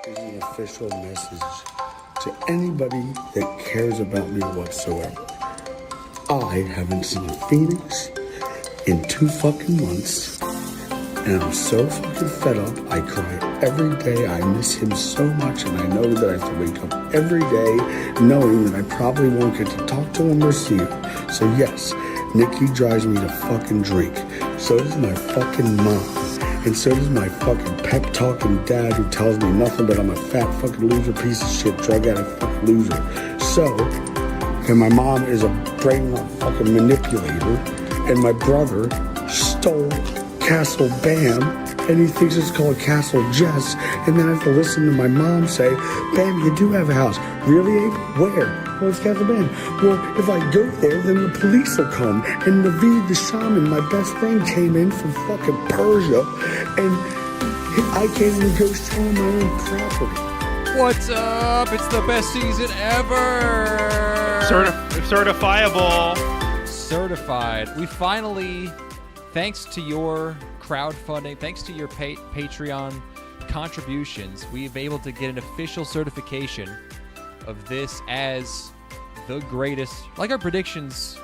is an official message to anybody that cares about me whatsoever. I haven't seen Phoenix in 2 fucking months, and I'm so fucking fed up. I cry every day. I miss him so much, and I know that I have to wake up every day knowing that I probably won't get to talk to him or see him. So yes, Nikki drives me to fucking drink. So does my fucking mom. And so does my fucking pep-talking dad who tells me nothing but I'm a fat fucking loser, piece of shit, drug addict fucking loser. So, and my mom is a brainwashed fucking manipulator, and my brother stole Castle Bam, and he thinks it's called Castle Jess, and then I have to listen to my mom say, Bam, you do have a house. Really, Abe? Where? Well, it's Castle Bam. Well, if I go there, then the police will come. And Naveed the shaman, my best friend, came in from fucking Persia, and I can't even go show him my own property. What's up? It's the best season ever! Certifiable. Certified. We finally, thanks to your crowdfunding, thanks to your Patreon contributions, we've able to get an official certification of this as the greatest, like our predictions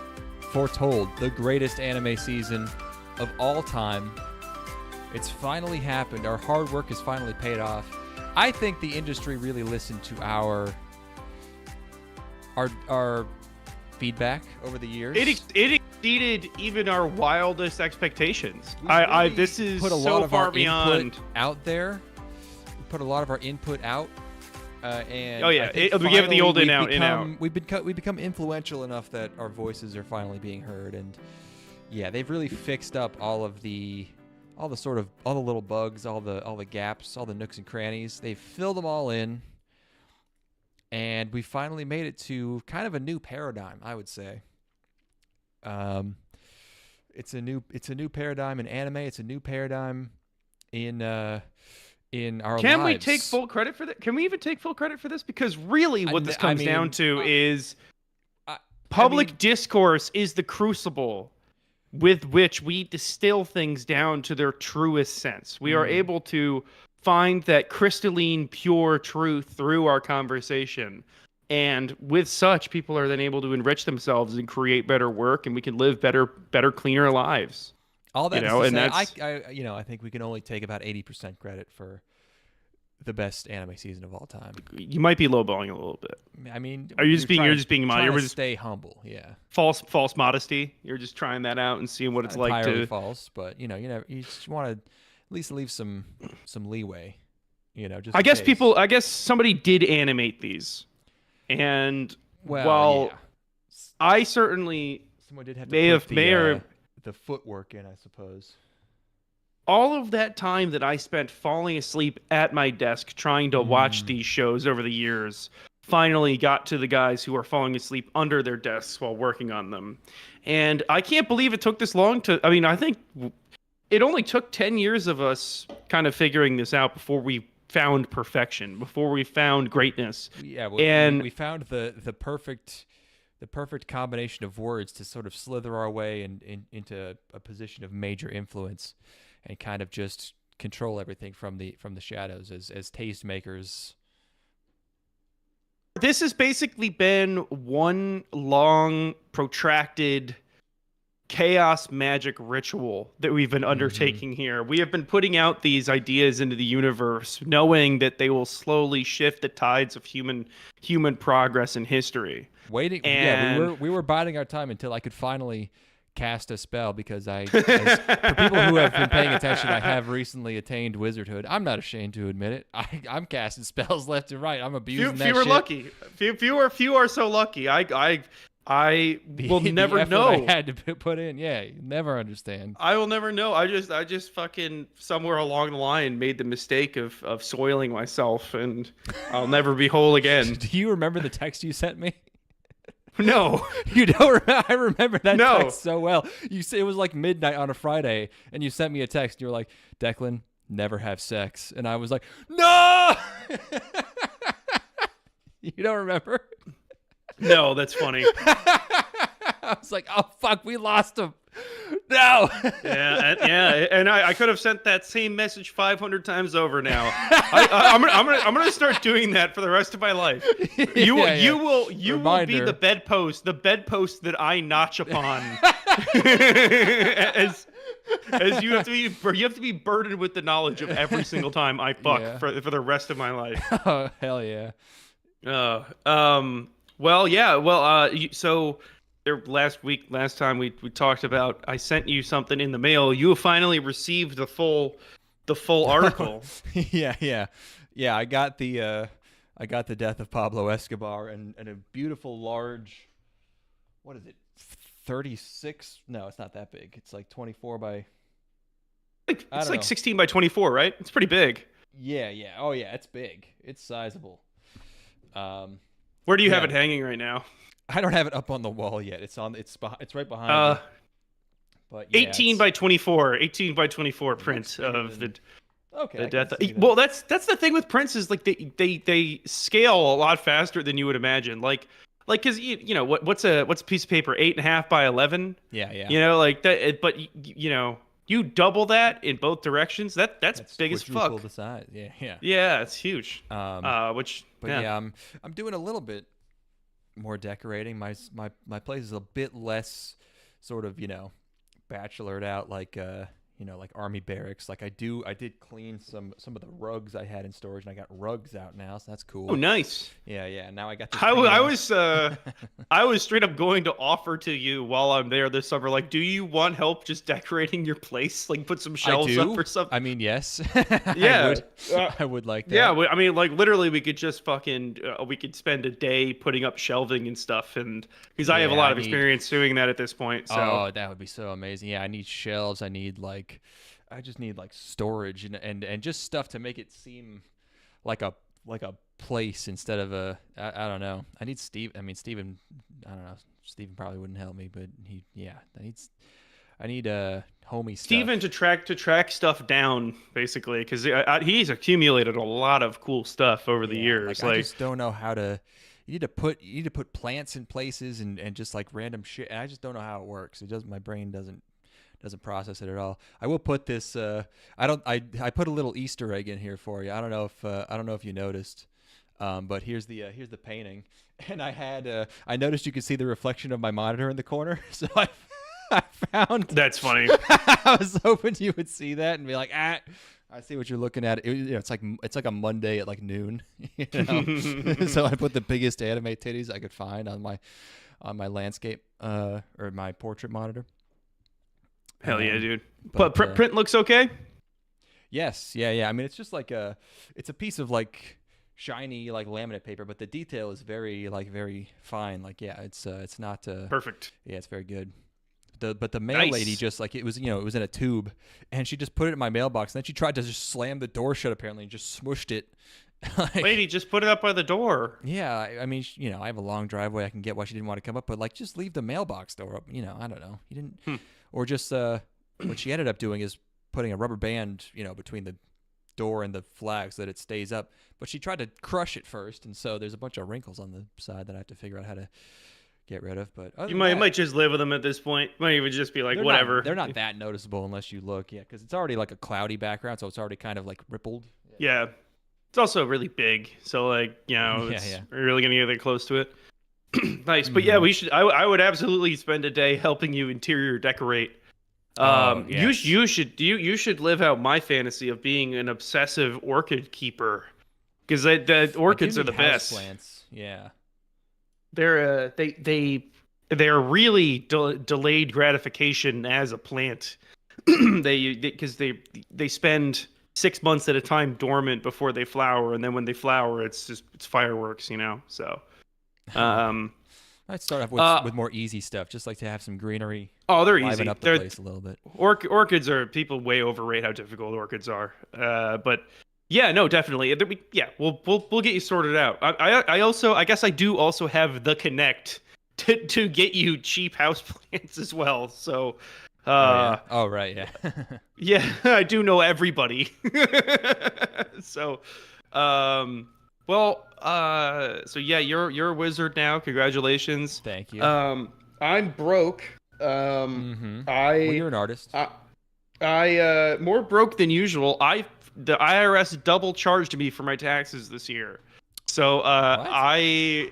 foretold, the greatest anime season of all time. It's finally happened. Our hard work has finally paid off. I think the industry really listened to our feedback over the years. It exceeded even our wildest expectations. This is put a so lot of far our beyond input out there. We put a lot of our input out. And we gave it the old in out. We've become influential enough that our voices are finally being heard, and yeah, they've really fixed up all the little bugs, all the gaps, all the nooks and crannies. They've filled them all in, and we finally made it to kind of a new paradigm, I would say. It's a new paradigm in anime. It's a new paradigm in our lives. Can we take full credit for that? Can we even take full credit for this? Because really what this comes down to is public discourse is the crucible with which we distill things down to their truest sense. We are able to find that crystalline, pure truth through our conversation. And with such, people are then able to enrich themselves and create better work, and we can live better, cleaner lives. All that I think we can only take about 80% credit for the best anime season of all time. You might be lowballing a little bit. I mean, you're just being trying to stay humble. Yeah. False modesty. You're just trying that out and seeing what it's like entirely to. False, but you just want to at least leave some leeway. Just. I guess somebody did animate these, and I certainly someone did have to put the footwork in, I suppose. All of that time that I spent falling asleep at my desk trying to watch these shows over the years finally got to the guys who are falling asleep under their desks while working on them. And I can't believe it took this long I think it only took 10 years of us kind of figuring this out before we found perfection, before we found greatness. Yeah, we found the perfect combination of words to sort of slither our way into a position of major influence and kind of just control everything from the shadows as tastemakers. This has basically been one long, protracted chaos magic ritual that we've been undertaking here. We have been putting out these ideas into the universe, knowing that they will slowly shift the tides of human progress in history. We were biding our time until I could finally cast a spell, because for people who have been paying attention, I have recently attained wizardhood. I'm not ashamed to admit it. I'm casting spells left and right. I'm abusing that shit. Few are lucky. Few are so lucky. I will never effort know. I had to put in. Yeah, you never understand. I will never know. I just fucking somewhere along the line made the mistake of soiling myself, and I'll never be whole again. Do you remember the text you sent me? No. You don't remember? I remember that text so well. You say it was like midnight on a Friday, and you sent me a text. And you were like, Declan, never have sex. And I was like, no! You don't remember? No, that's funny. I was like, oh, fuck, we lost him. No. And I could have sent that same message 500 times over now. I'm gonna start doing that for the rest of my life. You will be the bedpost that I notch upon. as you have to be burdened with the knowledge of every single time I fuck for the rest of my life. Oh hell yeah. So last time we talked about, I sent you something in the mail. You finally received the full article. Yeah. I got the death of Pablo Escobar and a beautiful large, what is it? 36? No, it's not that big. It's like 24 by. It's like 16 by 24, right? It's pretty big. Yeah. Oh yeah, it's big. It's sizable. Where do you have it hanging right now? I don't have it up on the wall yet. It's right behind me. But yeah, 18 by 24 print of the death. Well, that's the thing with prints is like they scale a lot faster than you would imagine. Like because you know what's a piece of paper 8.5 by 11. Yeah. You know, like that. But you know, you double that in both directions. That's big as fuck. The size. Yeah. Yeah, it's huge. I'm doing a little bit more decorating. My place is a bit less sort of, you know, bachelored out, like you know, like army barracks. Like I did clean some of the rugs I had in storage, and I got rugs out now, so that's cool. Oh, nice. Yeah. Now I got this I was straight up going to offer to you while I'm there this summer, like, do you want help just decorating your place? Like, put some shelves up or something. I mean, yes. Yeah. I would like that. Yeah, I mean, like, literally, we could just fucking we could spend a day putting up shelving and stuff, and because I have a lot of experience doing that at this point. So. Oh, that would be so amazing. Yeah, I need shelves. I just need like storage and just stuff to make it seem like a place instead of a I don't know. I need Steve. I mean, Steven. I don't know. Steven probably wouldn't help me, but I need homey stuff. Steven to track stuff down basically, because he's accumulated a lot of cool stuff over the years. I just don't know how to. You need to put plants in places and just like random shit. And I just don't know how it works. My brain doesn't process it at all. I will put this. I put a little Easter egg in here for you. I don't know if you noticed, but here's the painting. And I noticed you could see the reflection of my monitor in the corner. So I found. That's funny. I was hoping you would see that and be like, I see what you're looking at. It's like a Monday at like noon. You know? So I put the biggest anime titties I could find on my landscape or my portrait monitor. Hell yeah, dude. But print looks okay? Yes. Yeah. I mean, it's just like it's a piece of like shiny like laminate paper, but the detail is very fine. Like, yeah, it's not perfect. Yeah, it's very good. But the mail lady just like it was in a tube, and she just put it in my mailbox, and then she tried to just slam the door shut apparently and just smushed it. Lady, just put it up by the door. Yeah, I mean, I have a long driveway. I can get why she didn't want to come up, but like just leave the mailbox door up. I don't know. You didn't. Or just what she ended up doing is putting a rubber band, between the door and the flag so that it stays up. But she tried to crush it first, and so there's a bunch of wrinkles on the side that I have to figure out how to get rid of. But you might just live with them at this point. Might even just be like whatever. They're not that noticeable unless you look, because it's already like a cloudy background, so it's already kind of like rippled. Yeah, it's also really big, so like it's really gonna get close to it. Nice, but yeah, we should. I would absolutely spend a day helping you interior decorate. Yes. You should live out my fantasy of being an obsessive orchid keeper, because the orchids are the best. Plants, yeah. They're really delayed gratification as a plant. Because they spend 6 months at a time dormant before they flower, and then when they flower, it's fireworks, So. I'd start off with more easy stuff, just like to have some greenery. Oh, they're liven easy. Up the place a little bit. Orchids are, people way overrate how difficult orchids are. But yeah, no, definitely. We'll get you sorted out. I guess I do also have the connect to get you cheap houseplants as well. So. Oh right, yeah. Yeah, I do know everybody. So. So yeah, you're a wizard now. Congratulations. Thank you. I'm broke. I Well, you're an artist. I more broke than usual. The IRS double charged me for my taxes this year. So I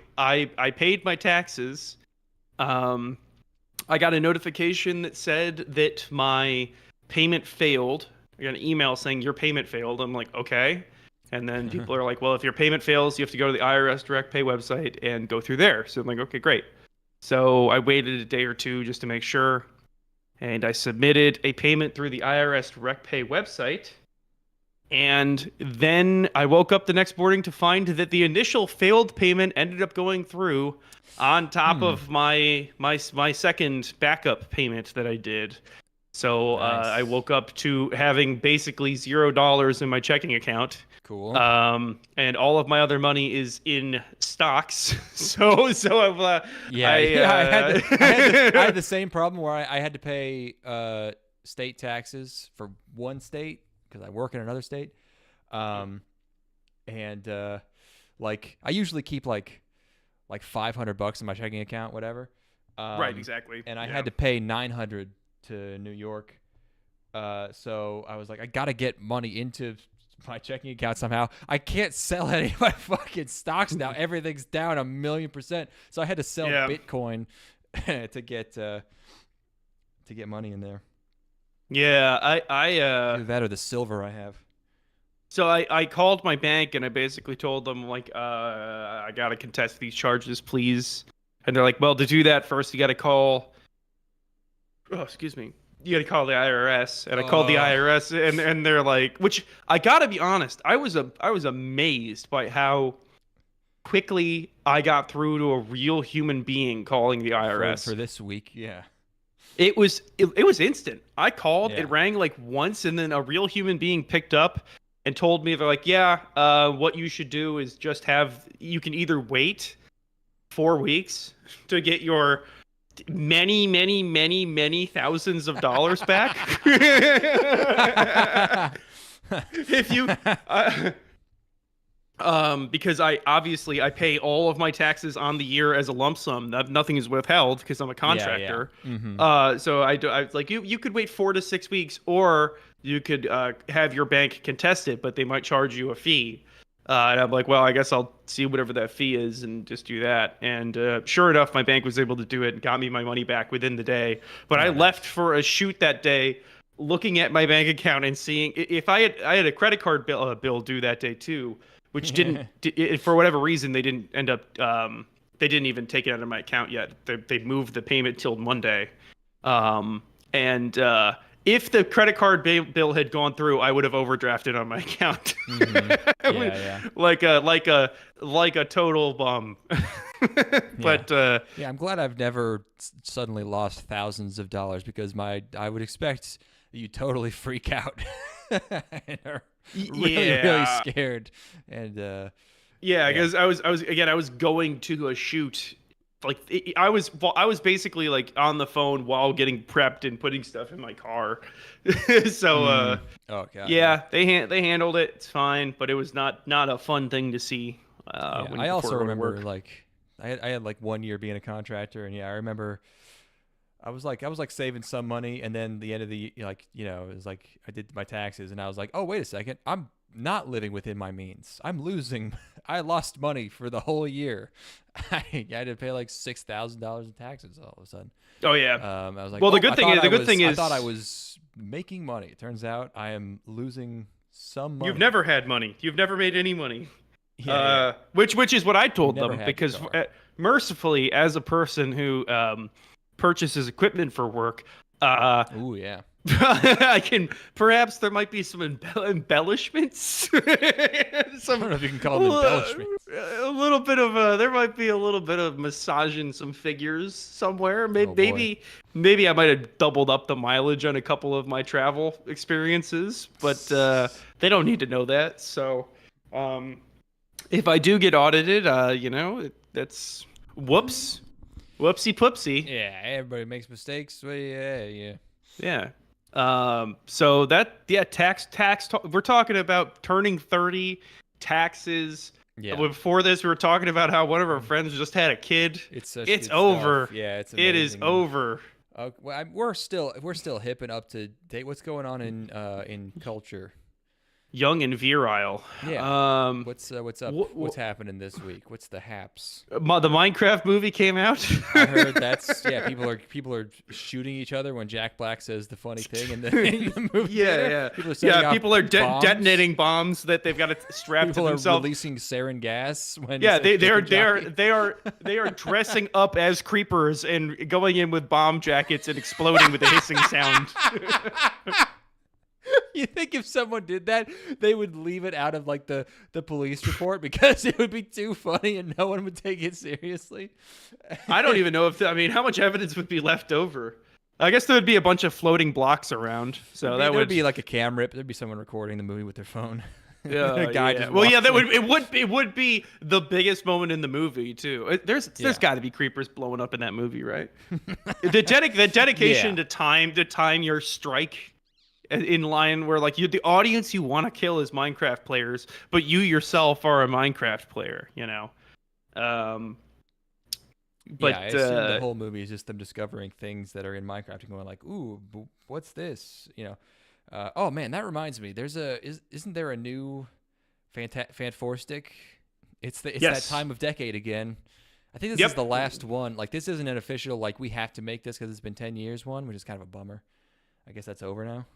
paid my taxes. I got a notification that said that my payment failed. I got an email saying your payment failed. I'm like, okay. And then people are like, well, if your payment fails, you have to go to the IRS Direct Pay website and go through there. So I'm like, okay, great. So I waited a day or two just to make sure. And I submitted a payment through the IRS Direct Pay website. And then I woke up the next morning to find that the initial failed payment ended up going through on top of my second backup payment that I did. So Nice. I woke up to having basically $0 in my checking account. Cool. And all of my other money is in stocks. So I've I had the same problem where I had to pay state taxes for one state because I work in another state. Like I usually keep like $500 in my checking account, whatever. Right, exactly. And I had to pay $900 to New York. So I was like, I gotta get money into my checking account somehow. I can't sell any of my fucking stocks now. Everything's down 1,000,000%. So I had to sell Bitcoin to get money in there. Yeah, I Either that or the silver I have. So I called my bank and I basically told them like I gotta contest these charges, please. And they're like, well, to do that first you gotta call. Oh, excuse me. You gotta call the IRS. And I called the IRS and they're like, which I gotta be honest, I was amazed by how quickly I got through to a real human being calling the IRS for this week. Yeah. It was instant. I called, it rang like once, and then a real human being picked up and told me, they're like, what you should do is just you can either wait 4 weeks to get your many, many, many, many thousands of dollars back. If you, because I pay all of my taxes on the year as a lump sum. Nothing is withheld because I'm a contractor. Yeah. Mm-hmm. So I like you could wait 4 to 6 weeks, or you could have your bank contest it, but they might charge you a fee. And I'm like, well, I guess I'll see whatever that fee is and just do that. And sure enough, my bank was able to do it and got me my money back within the day. But I left for a shoot that day, looking at my bank account and seeing if I had a credit card bill due that day too, which didn't for whatever reason they didn't end up they didn't even take it out of my account yet. They moved the payment till Monday. If the credit card bill had gone through, I would have overdrafted on my account. Mm-hmm. Like a total bum. But I'm glad I've never suddenly lost thousands of dollars, because I would expect that you totally freak out and are really scared. And because I was going to a shoot. Like I was basically like on the phone while getting prepped and putting stuff in my car. So they handled it. It's fine, but it was not a fun thing to see. I also remember like I had like 1 year being a contractor, and I remember I was saving some money, and then the end of the it was like I did my taxes, and I was like, oh, wait a second, I'm not living within my means. I lost money for the whole year. I had to pay like $6,000 in taxes all of a sudden. Oh yeah. I was like, well, the good thing is, I thought I was making money. It turns out I am losing some money. You've never had money. You've never made any money. Which is what I told them, because mercifully, as a person who purchases equipment for work, I can, perhaps there might be some embellishments. I don't know if you can call them embellishments. A little bit of there might be a little bit of massaging some figures somewhere. Maybe I might have doubled up the mileage on a couple of my travel experiences, but they don't need to know that. So if I do get audited, that's whoopsie poopsie. Yeah, everybody makes mistakes. Well, yeah. So tax we're talking about turning 30, taxes. Yeah. Before this, we were talking about how one of our friends just had a kid. It's over. Stuff. Yeah, it's amazing. It is over. Well, we're still hip and up to date. What's going on in culture? Young and virile. Yeah. What's up? What's happening this week? What's the haps? The Minecraft movie came out. I heard that's people are shooting each other when Jack Black says the funny thing in the movie. Yeah. People are detonating bombs that they've got to strap to themselves. People are releasing sarin gas when they are dressing up as creepers and going in with bomb jackets and exploding with a hissing sound. You think if someone did that, they would leave it out of like the police report because it would be too funny and no one would take it seriously? I don't even know how much evidence would be left over. I guess there would be a bunch of floating blocks around. So that would be like a cam rip. There'd be someone recording the movie with their phone. A guy just it would be the biggest moment in the movie too. There's got to be creepers blowing up in that movie, right? the dedication to time your strike in line where like the audience you want to kill is Minecraft players, but you yourself are a Minecraft player, you know. But I assume the whole movie is just them discovering things that are in Minecraft and going like, "Ooh, what's this?" You know. Oh man, that reminds me. Isn't there a new Fantastic? It's that time of decade again. I think this is the last one. Like this isn't an official like we have to make this because it's been 10 years one, which is kind of a bummer. I guess that's over now.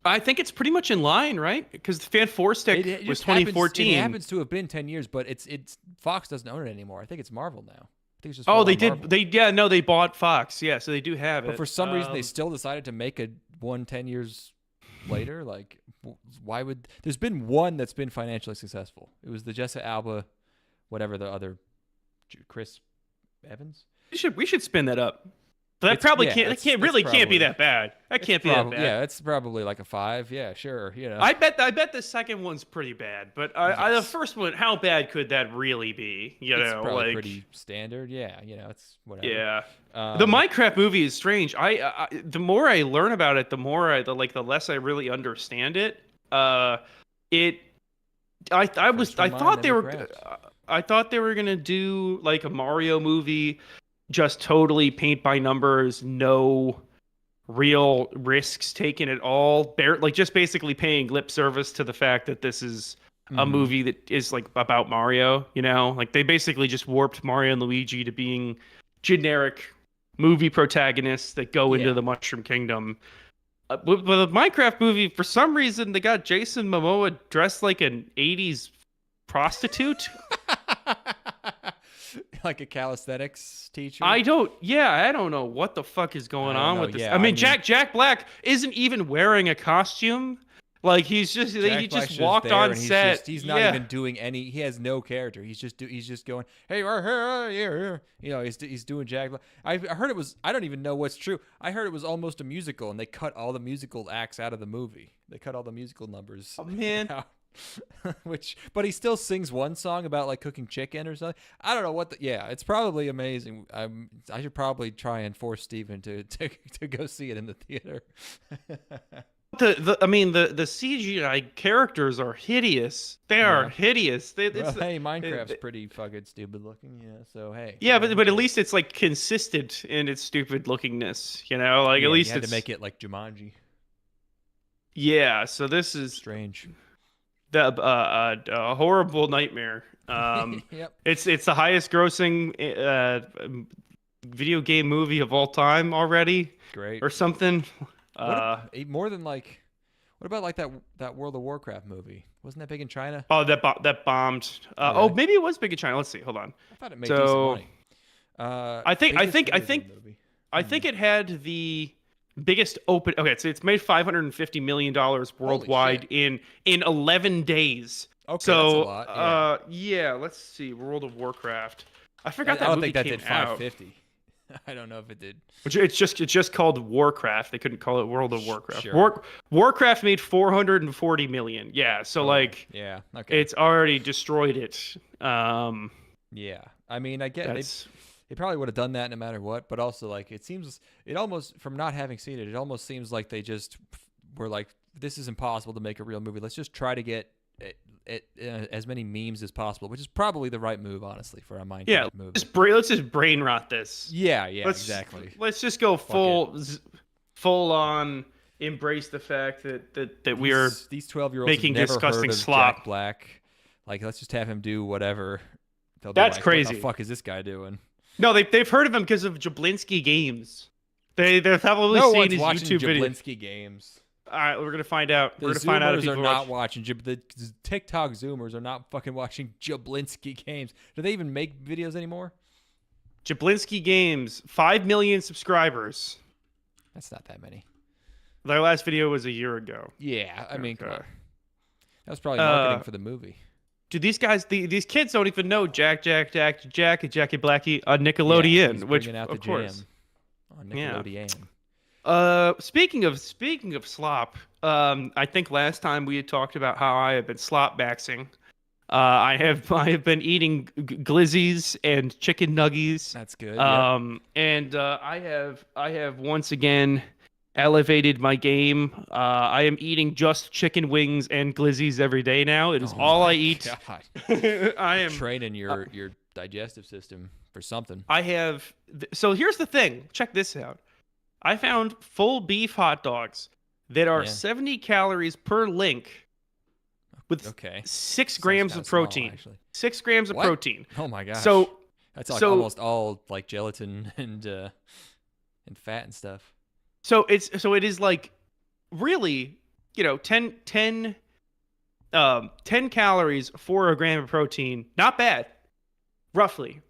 I think it's pretty much in line, right? Because the Fantastic was 2014. It happens to have been 10 years, but it's Fox doesn't own it anymore. I think it's Marvel now. I think it's just they did. Marvel. They bought Fox. Yeah, so they do have it. But for some reason, they still decided to make one 10 years later. Like, why would? There's been one that's been financially successful. It was the Jessica Alba, whatever the other, Chris Evans. We should spin that up. But that can't be that bad. That can't be that bad. Yeah, it's probably like a 5. Yeah, sure. You know. I bet the second one's pretty bad, but the first one, how bad could that really be? It's probably pretty standard. Yeah, it's whatever. Yeah. The Minecraft movie is strange. The more I learn about it, the less I really understand it. I thought they were gonna do like a Mario movie. Just totally paint by numbers, no real risks taken at all. Just basically paying lip service to the fact that this is a movie that is like about Mario. You know, like they basically just warped Mario and Luigi to being generic movie protagonists that go into the Mushroom Kingdom. With a Minecraft movie, for some reason, they got Jason Momoa dressed like an '80s prostitute. Like a calisthenics teacher. I don't know what the fuck is going on with this. I mean, Jack Black isn't even wearing a costume. Like he just walked on set. He's not even doing any. He has no character. He's just going, hey, you know, he's doing Jack Black. I heard it was. I don't even know what's true. I heard it was almost a musical, and they cut all the musical acts out of the movie. They cut all the musical numbers. Oh man. But he still sings one song about like cooking chicken or something. I don't know what. It's probably amazing. I should probably try and force Steven to go see it in the theater. The CGI characters are hideous. They are hideous. Minecraft's pretty fucking stupid looking, so hey. Yeah, but at least it's like consistent in its stupid lookingness, you know? Like at least you had to make it like Jumanji. Yeah, so this is strange. A horrible nightmare. Yep. It's the highest grossing video game movie of all time already. Great. Or something. More than like, what about like that World of Warcraft movie? Wasn't that big in China? Oh, that bombed. Oh, maybe it was big in China. Let's see. Hold on. I thought it made decent money. I think it had the biggest open. Okay, so it's made $550 million worldwide in 11 days. Okay, so that's a lot. Yeah. Let's see. World of Warcraft. I forgot I don't think that came did 550. I don't know if it did. It's just called Warcraft. They couldn't call it World of Warcraft. Sure. Warcraft made 440 million. Yeah, so okay. It's already destroyed it. Yeah, I mean, I get they probably would have done that no matter what, but also like it almost from not having seen it almost seems like they just were like, this is impossible to make a real movie. Let's just try to get as many memes as possible, which is probably the right move, honestly, for a Minecraft movie. Let's just brain rot this. Yeah, exactly. Let's just go full on embrace the fact that we are these 12-year-olds making never disgusting heard of slop. Jack Black. Like, let's just have him do whatever. That's crazy. What the fuck is this guy doing? No, they've heard of him because of Jablinski Games. They're probably no seen one's his watching YouTube videos. Jablinski Games. All right, we're gonna find out. The we're gonna find out if Zoomers people are not watching. The TikTok Zoomers are not fucking watching Jablinski Games. Do they even make videos anymore? Jablinski Games, 5 million subscribers. That's not that many. Their last video was a year ago. Yeah, I mean, come on. That was probably marketing for the movie. Dude, these guys, these kids don't even know Jack, and Jackie Blackie on Nickelodeon, which out of the course jam on Nickelodeon. Speaking of slop, I think last time we had talked about how I have been slop baxing. I have been eating glizzies and chicken nuggies. That's good. And I have once again elevated my game. I am eating just chicken wings and glizzies every day now. It is all I eat. I am training your digestive system for something. I have. So here's the thing. Check this out. I found full beef hot dogs that are 70 calories per link with 6 grams of protein. Small, 6 grams of protein. Oh my gosh. So that's like almost all like gelatin and fat and stuff. So it is like really, 10 calories for a gram of protein. Not bad. Roughly,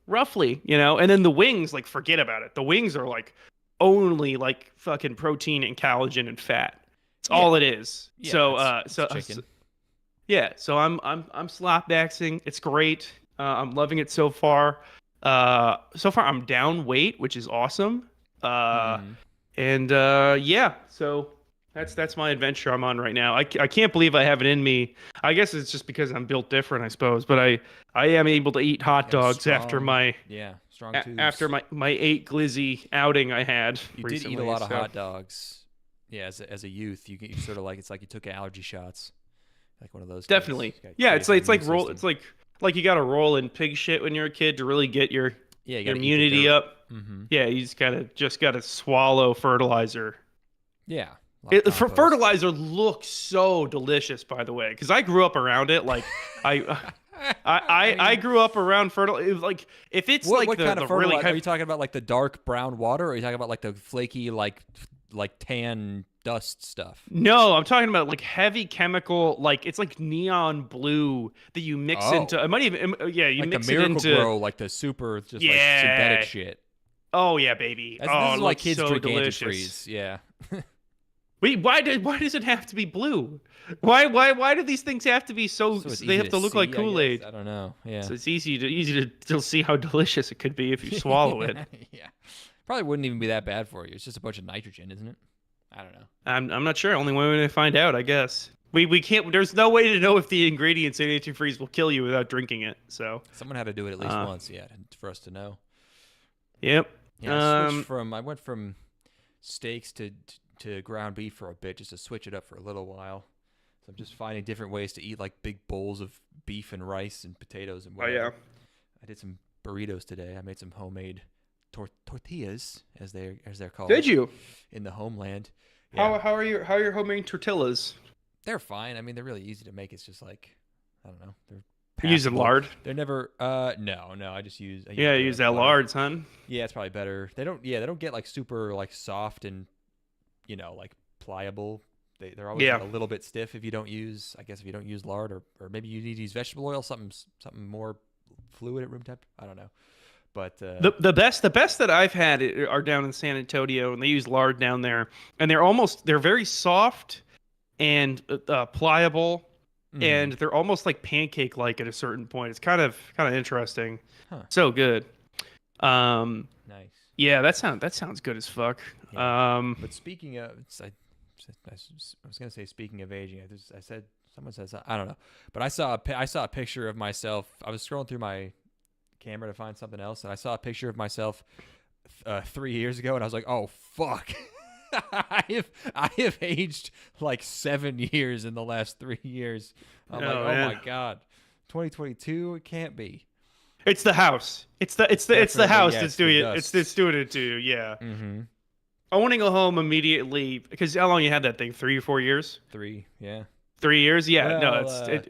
and then the wings, like, forget about it. The wings are like only like fucking protein and collagen and fat. It's all it is. Yeah, so chicken. So I'm slop baxing. It's great. I'm loving it so far. So far I'm down weight, which is awesome. And so that's my adventure I'm on right now. I can't believe I have it in me. I guess it's just because I'm built different, I suppose. But I am able to eat hot dogs after my strong tubes. After my 8 glizzy outing I had. You recently, did eat a lot of hot dogs. Yeah, as a youth, you sort of like, it's like you took allergy shots, like one of those. Definitely. Yeah, it's like roll. It's like you got to roll in pig shit when you're a kid to really get your immunity up. Mm-hmm. Yeah, you just gotta swallow fertilizer. Yeah. Fertilizer looks so delicious, by the way, because I grew up around it. Like I grew up around fertilizer. Like if it's what like kind of fertilizer? really are you talking about like the dark brown water, or are you talking about like the flaky like tan dust stuff? No, I'm talking about like heavy chemical, like it's like neon blue that you mix into. It might even you like mix the it into Miracle-Gro, like the super just like synthetic shit. Oh yeah, baby. This is like kids so drink delicious. antifreeze. Yeah. Wait, why does it have to be blue? Why do these things have to be so they have to look like Kool-Aid? I don't know. Yeah. So it's easy to see how delicious it could be if you swallow it. Yeah. Probably wouldn't even be that bad for you. It's just a bunch of nitrogen, isn't it? I don't know. I'm not sure. Only way to find out, I guess. We can't. There's no way to know if the ingredients in antifreeze will kill you without drinking it. So someone had to do it at least once, for us to know. Yep. Yeah. I went from steaks to ground beef for a bit, just to switch it up for a little while. So I'm just finding different ways to eat like big bowls of beef and rice and potatoes and whatever. Oh yeah. I did some burritos today. I made some homemade tortillas, as they're called. Did you? In the homeland. Yeah. How are your homemade tortillas? They're fine. I mean, they're really easy to make. It's just like, I don't know. They're passable. Using lard? They're never. No. I just use. Use that lard, son. Yeah, it's probably better. They don't get like super like soft and like pliable. They're always like a little bit stiff if you don't use lard, or maybe you need to use vegetable oil, something more fluid at room temp. I don't know. But the best that I've had are down in San Antonio, and they use lard down there, and they're very soft and pliable, and they're almost like pancake like at a certain point. It's kind of interesting. Huh. So good. Nice. Yeah, that sounds good as fuck. Yeah. But speaking of, I was gonna say speaking of aging, someone says I don't know, but I saw a picture of myself. I was scrolling through my camera to find something else, and I saw a picture of myself 3 years ago, and I was like, oh fuck. I have aged like 7 years in the last 3 years. I'm like, oh my god, 2022, it can't be. It's the house. It's the house that's doing it. It's doing it to you. Yeah. Mm-hmm. I want to go home immediately because how long you had that thing? 3 or 4 years? 3, yeah. 3 years? Yeah. Well, No, it's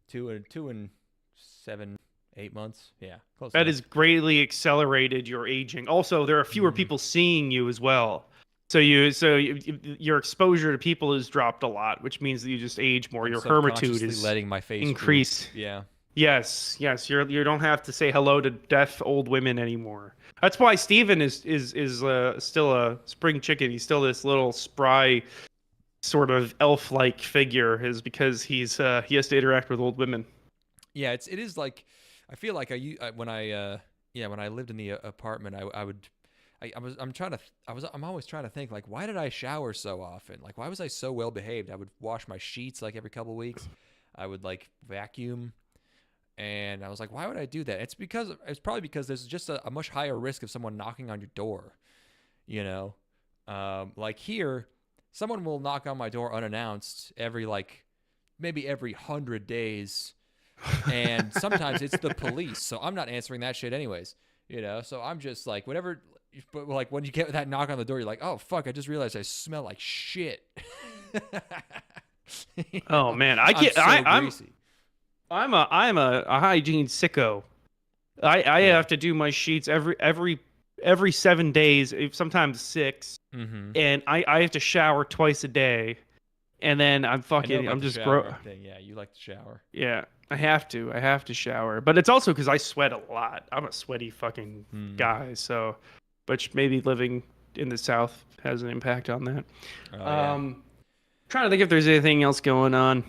2 and 7, 8 months. Yeah, close. That enough. has greatly accelerated your aging. Also, there are fewer people seeing you as well. So your exposure to people has dropped a lot, which means that you just age more. Your hermitude is letting my face increase. Droop. Yeah. Yes. You don't have to say hello to deaf old women anymore. That's why Steven is still a spring chicken. He's still this little spry, sort of elf-like figure, is because he has to interact with old women. Yeah, it is like, I feel like when I lived in the apartment, I'm always trying to think, like, why did I shower so often? Like, why was I so well behaved? I would wash my sheets like every couple weeks. I would like vacuum, and I was like, why would I do that? It's probably because there's just a much higher risk of someone knocking on your door. You know, like here, someone will knock on my door unannounced maybe every 100 days. And sometimes it's the police, so I'm not answering that shit anyways, you know. So I'm just like, whenever, but like when you get that knock on the door, you're like, oh fuck, I just realized I smell like shit. Oh man, I'm a hygiene sicko. I have to do my sheets every 7 days, sometimes 6, and I have to shower twice a day, and then I'm just gross. Yeah, you like to shower. Yeah. I have to shower, but it's also because I sweat a lot. I'm a sweaty fucking guy, so, which maybe living in the South has an impact on that. Yeah. Trying to think if there's anything else going on.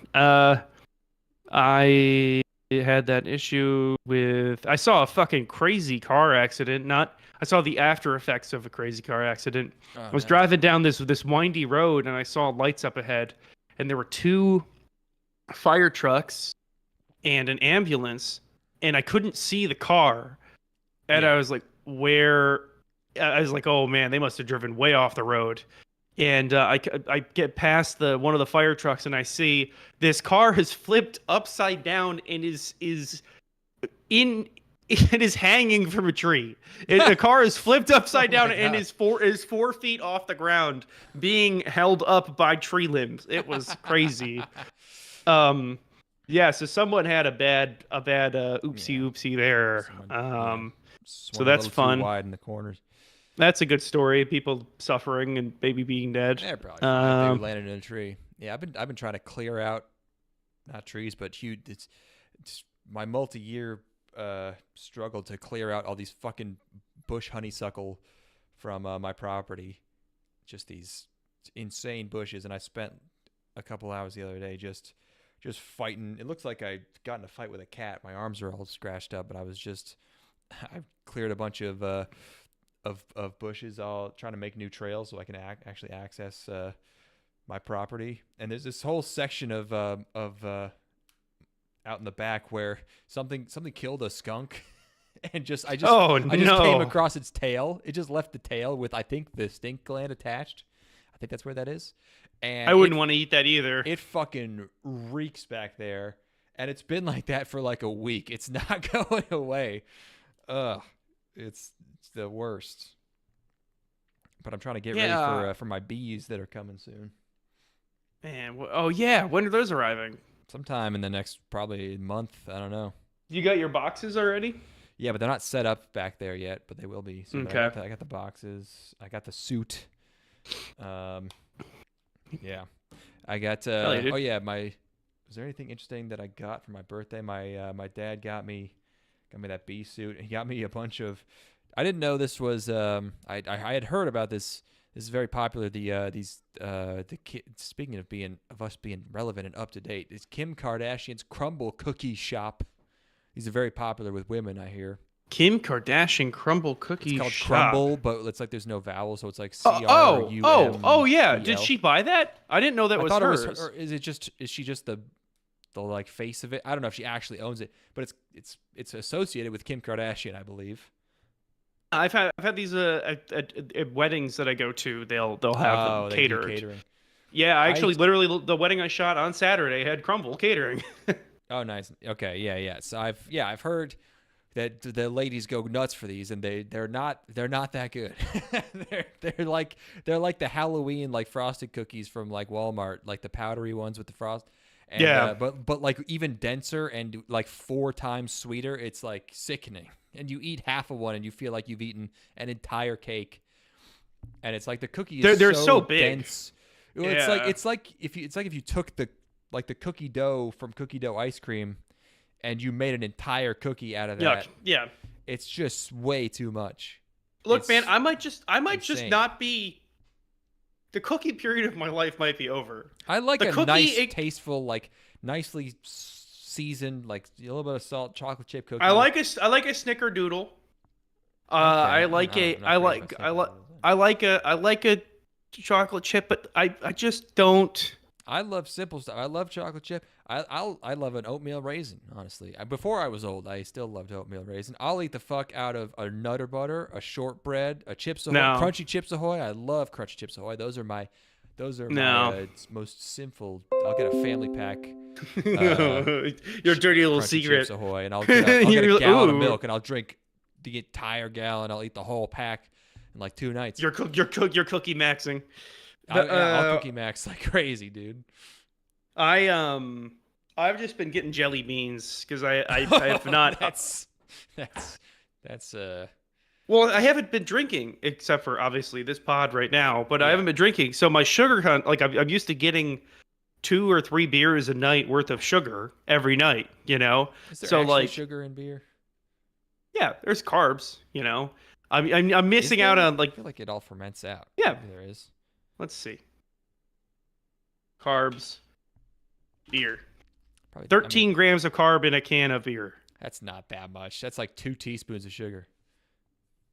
I had that issue with, I saw a fucking crazy car accident. I saw the after effects of a crazy car accident. I was driving down this windy road and I saw lights up ahead, and there were 2 fire trucks and an ambulance, and I couldn't see the car, and I was like, oh man, they must have driven way off the road. And I get past one of the fire trucks, and I see this car has flipped upside down and it is hanging from a tree. The car is flipped upside down and is 4 feet off the ground, being held up by tree limbs. It was crazy. Yeah, so someone had a bad oopsie there. So that's fun. Too wide in the corners. That's a good story. People suffering and baby being dead. Yeah, probably. They landed in a tree. Yeah, I've been trying to clear out, not trees, but huge. It's my multi-year struggle to clear out all these fucking bush honeysuckle from my property. Just these insane bushes, and I spent a couple hours the other day just fighting. It looks like I got in a fight with a cat. My arms are all scratched up, but I cleared a bunch of bushes, all trying to make new trails so I can actually access my property. And there's this whole section of out in the back where something killed a skunk, and I just came across its tail. It just left the tail with, I think, the stink gland attached. I think that's where that is. And I wouldn't want to eat that either. It fucking reeks back there, and it's been like that for like a week. It's not going away. Ugh, it's the worst. But I'm trying to get ready for my bees that are coming soon. Man, oh yeah, when are those arriving? Sometime in the next probably month. I don't know. You got your boxes already? Yeah, but they're not set up back there yet. But they will be. So okay. I got the boxes. I got the suit. Yeah, I got. Oh yeah, was there anything interesting that I got for my birthday? My dad got me that bee suit. He got me a bunch of. I didn't know this was. I had heard about this. This is very popular. Speaking of us being relevant and up to date, it's Kim Kardashian's crumble cookie shop. These are very popular with women, I hear. Kim Kardashian crumble cookie shop. It's called crumble, but it's like there's no vowel, so it's like CRUM. Oh yeah. Did she buy that? I didn't know that was hers. Or is she just the like face of it? I don't know if she actually owns it, but it's associated with Kim Kardashian, I believe. I've had these at weddings that I go to. They'll have them they do catered. catering. Yeah, literally the wedding I shot on Saturday had Crumble catering. Oh, nice. Okay, yeah. So I've heard that the ladies go nuts for these, and they're not that good. they're like the Halloween like frosted cookies from like Walmart, like the powdery ones with the frost. And, yeah, but like even denser and like 4 times sweeter. It's like sickening. And you eat half of one, and you feel like you've eaten an entire cake. And it's like the cookie is they're so big. Dense. Well, yeah. it's like if you took the cookie dough from cookie dough ice cream, and you made an entire cookie out of that. Yuck. Yeah. It's just way too much. Look, man, I might just not be. The cookie period of my life might be over. I like a nice, tasteful, like nicely seasoned, like a little bit of salt, chocolate chip cookie. I like a snickerdoodle. I like a chocolate chip, but I just don't. I love simple stuff. I love chocolate chip. I love an oatmeal raisin, honestly. Before I was old, I still loved oatmeal raisin. I'll eat the fuck out of a Nutter Butter, a shortbread, a Chips Ahoy, crunchy Chips Ahoy. I love crunchy Chips Ahoy. Those are my most sinful. I'll get a family pack. Your dirty little crunchy secret. Chips Ahoy, and I'll get a gallon of milk, and I'll drink the entire gallon. I'll eat the whole pack in like 2 nights. You're cookie maxing. I'll cookie max like crazy, dude. I've just been getting jelly beans because I have not. That's Well, I haven't been drinking except for obviously this pod right now, but I haven't been drinking. So my sugar hunt, like I'm used to getting 2 or 3 beers a night worth of sugar every night. You know, is there so actually like sugar in beer? Yeah, there's carbs. You know, I'm missing out on like. I feel like it all ferments out. Yeah, maybe there is. Let's see. Carbs. Beer. Probably 13 grams of carb in a can of beer. That's not that much. That's like 2 teaspoons of sugar.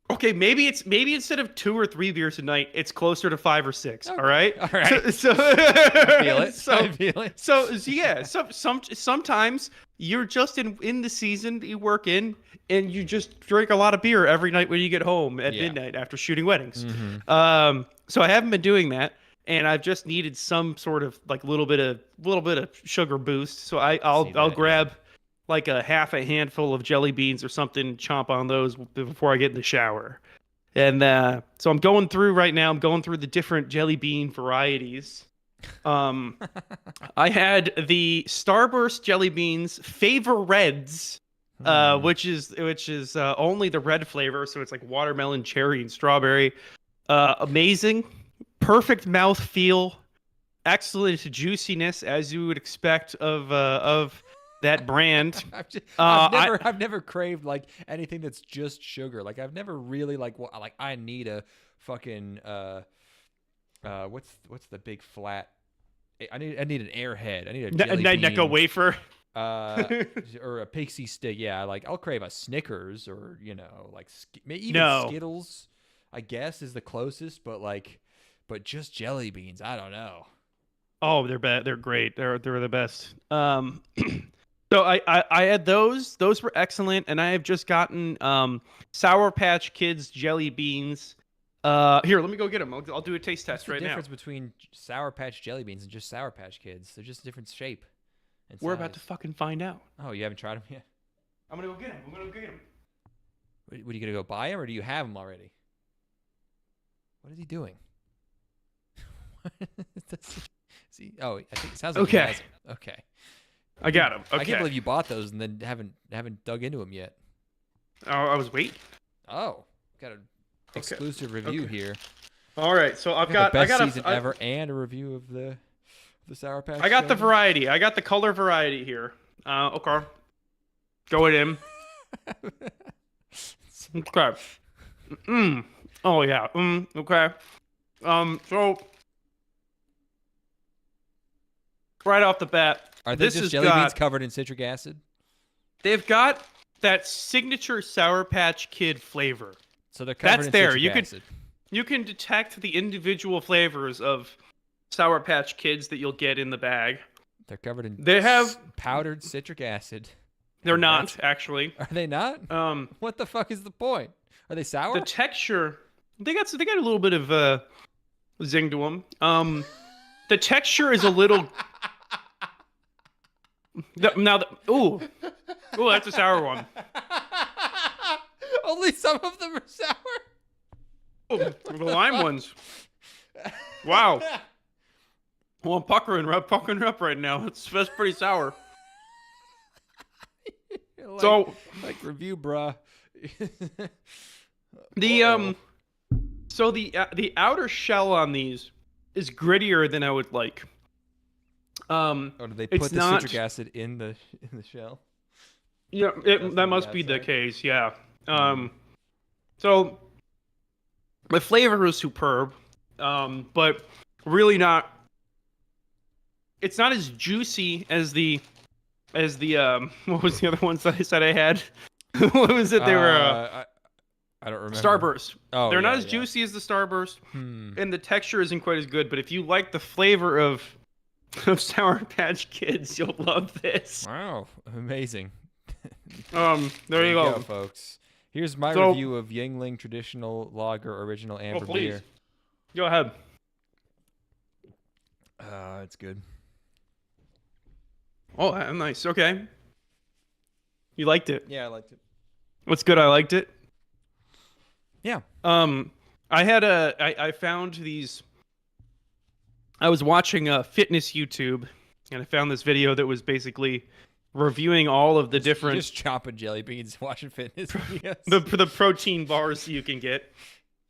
Okay, maybe instead of 2 or 3 beers a night, it's closer to 5 or 6. Okay. All right. All right. So I feel it. I feel it. So yeah. Sometimes you're just in the season that you work in, and you just drink a lot of beer every night when you get home at midnight after shooting weddings. Mm-hmm. So I haven't been doing that. And I've just needed some sort of like little bit of sugar boost. So I'll grab like a half a handful of jelly beans or something, chomp on those before I get in the shower. And so I'm going through right now. I'm going through the different jelly bean varieties. I had the Starburst jelly beans Favor Reds, which is only the red flavor. So it's like watermelon, cherry, and strawberry. Amazing. Perfect mouth feel, excellent juiciness as you would expect of that brand. I've never craved like anything that's just sugar. Like I've never really like I need a fucking what's the big flat? I need an Airhead. I need a jelly bean. Necco wafer. Or a pixie stick. Yeah, like I'll crave a Snickers or like even Skittles. I guess is the closest, but just jelly beans, I don't know. Oh, they're bad. They're great. They're the best. So I had those. Those were excellent, and I have just gotten Sour Patch Kids jelly beans. Here, let me go get them. I'll do a taste test right now. What's the difference between Sour Patch jelly beans and just Sour Patch Kids? They're just different shape. We're about to fucking find out. Oh, you haven't tried them yet? I'm gonna go get them. What, are you gonna go buy them, or do you have them already? What is he doing? See, I think it sounds like okay. He has them. Okay. I got them. Okay. I can't believe you bought those and then haven't dug into them yet. Oh, I was waiting. Oh, got an exclusive review here. All right, so the best season ever and a review of the Sour Patch. I got the variety. I got the color variety here. Okay. Going in. Okay. Oh yeah. Okay. So right off the bat, are they just jelly beans covered in citric acid? They've got that signature Sour Patch Kid flavor. So they're covered in citric acid. You can detect the individual flavors of Sour Patch Kids that you'll get in the bag. They're covered in. They have powdered citric acid. They're not actually. Are they not? What the fuck is the point? Are they sour? The texture, they got a little bit of zing to them. The texture is a little. Ooh, that's a sour one. Only some of them are sour. Oh, the lime ones. Wow. Well, I'm puckering up right now. That's pretty sour. Like review, bruh. The outer shell on these is grittier than I would like. Do they put the citric acid in the shell? Yeah, that must be the case. Yeah. So the flavor is superb, but really not. It's not as juicy as the what was the other ones that I said I had? What was it? They were. I don't remember. Starburst. Oh, they're not as juicy as the Starburst, and the texture isn't quite as good. But if you like the flavor of Sour Patch Kids, you'll love this. Wow, amazing. There you go, folks. Here's my review of Yuengling Traditional Lager Original Amber Beer. Go ahead. It's good. Oh, nice. Okay. You liked it? Yeah, I liked it. What's good? I liked it. Yeah. I found these. I was watching fitness YouTube, and I found this video that was basically reviewing all of the different. Just chopping jelly beans, watching fitness videos. the protein bars you can get.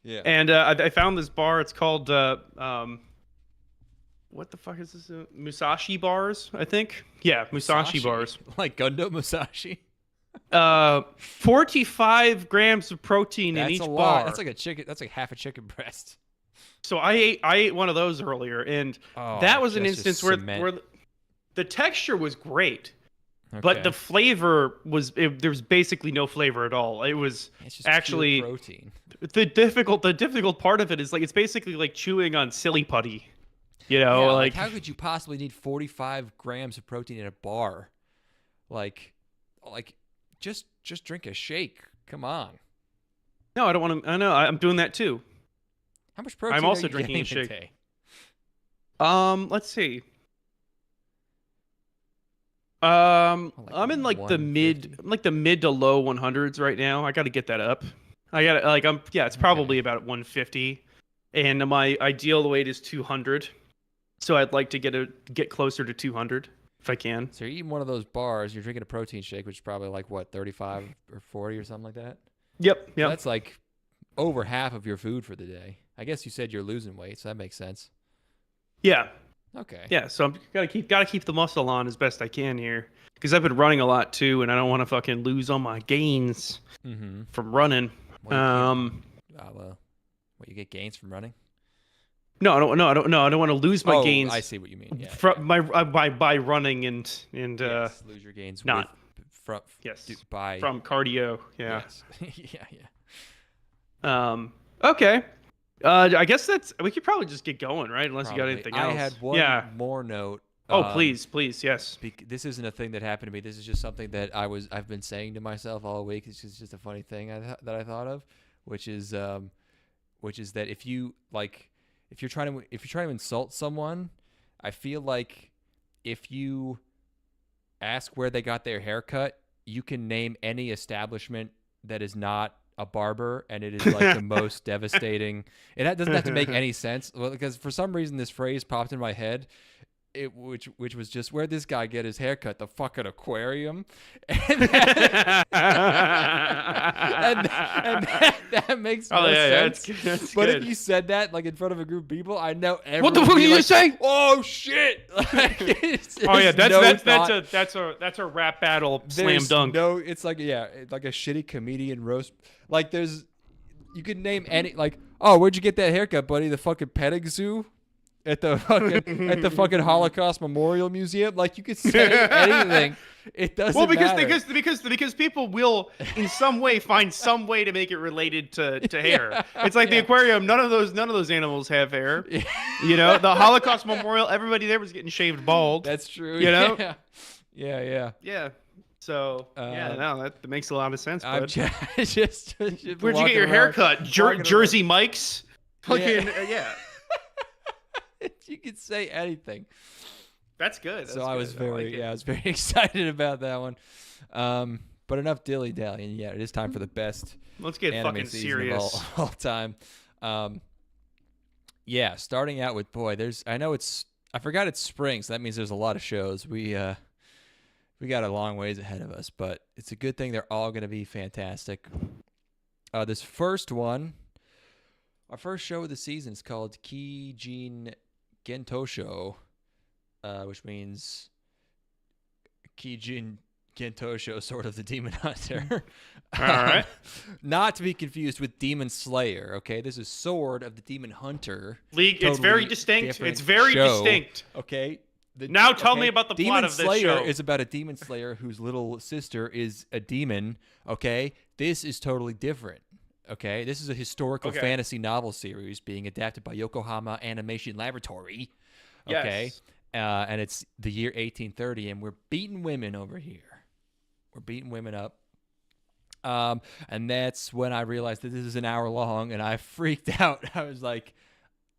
Yeah. And I found this bar. It's called what the fuck is this? Musashi bars, I think. Yeah, Musashi bars. Like Gundam Musashi. 45 grams of protein in each bar. bar. That's like a chicken. That's like half a chicken breast. So I ate one of those earlier, and that was an instance where the texture was great, but the flavor was there was basically no flavor at all. It was actually protein. The difficult part of it is like it's basically like chewing on silly putty. You know, like how could you possibly need 45 grams of protein in a bar? Like just drink a shake. Come on. No, I don't want to. I know. I'm doing that too. How much protein? I'm also are you drinking a getting shake. today? Let's see. I'm in like the mid to low 100s right now. I got to get that up. It's probably about 150, and my ideal weight is 200. So I'd like to get closer to 200 if I can. So you're eating one of those bars, you're drinking a protein shake, which is probably like what, 35 or 40 or something like that? Yep. So that's like over half of your food for the day. I guess you said you're losing weight, so that makes sense. Yeah. Okay. Yeah, so I'm gotta keep the muscle on as best I can here, because I've been running a lot too, and I don't want to fucking lose all my gains from running. Well, you get gains from running? No, I don't want to lose my gains. I see what you mean. Yeah. By running and yes, lose your gains. Not from cardio. Yeah. Yes. yeah. Okay. I guess we could probably just get going, right? Unless you got anything else. I had one more note. Oh, please, yes. This isn't a thing that happened to me. This is just something that I've been saying to myself all week. It's just a funny thing that I thought of, which is that if you're trying to insult someone, I feel like if you ask where they got their haircut, you can name any establishment that is not a barber, and it is like the most devastating. It doesn't have to make any sense, because for some reason this phrase popped in my head, which was just, where'd this guy get his haircut? The fucking aquarium. And that makes no sense. That's but good. if you said that like in front of a group of people, I know everyone. What the fuck are you saying? Oh shit! That's a rap battle slam dunk. No, it's like like a shitty comedian roast. Like you could name any, like, oh, where'd you get that haircut, buddy? The fucking petting zoo at the fucking Holocaust Memorial Museum. Like, you could say anything. It doesn't matter. Because people will in some way find some way to make it related to hair. It's like the aquarium. None of those animals have hair. You know, the Holocaust Memorial. Everybody there was getting shaved bald. That's true. You know. Yeah. Yeah. So yeah, no, that makes a lot of sense. I'm Bud. just Where'd you get your haircut? Jersey Mike's. Fucking yeah. You could say anything. That's good. So I was very excited about that one. But enough dilly dallying. Yeah, it is time for the best. Let's get anime fucking season serious of all time. Yeah, starting out with I forgot it's spring, so that means there's a lot of shows. We got a long ways ahead of us, but it's a good thing they're all going to be fantastic. This first one, our first show of the season is called Kijin Gentoushou, which means Kijin Gentoushou, sort of the Demon Hunter. All right. Not to be confused with Demon Slayer, okay? This is Sword of the Demon Hunter. It's very distinct. It's very distinct. Okay? Now tell me about the plot of this show. Demon Slayer is about a demon slayer whose little sister is a demon, okay? This is totally different, okay? This is a historical fantasy novel series being adapted by Yokohama Animation Laboratory, okay? Yes. And it's the year 1830, and we're beating women over here. We're beating women up. And that's when I realized that this is an hour long, and I freaked out. I was like,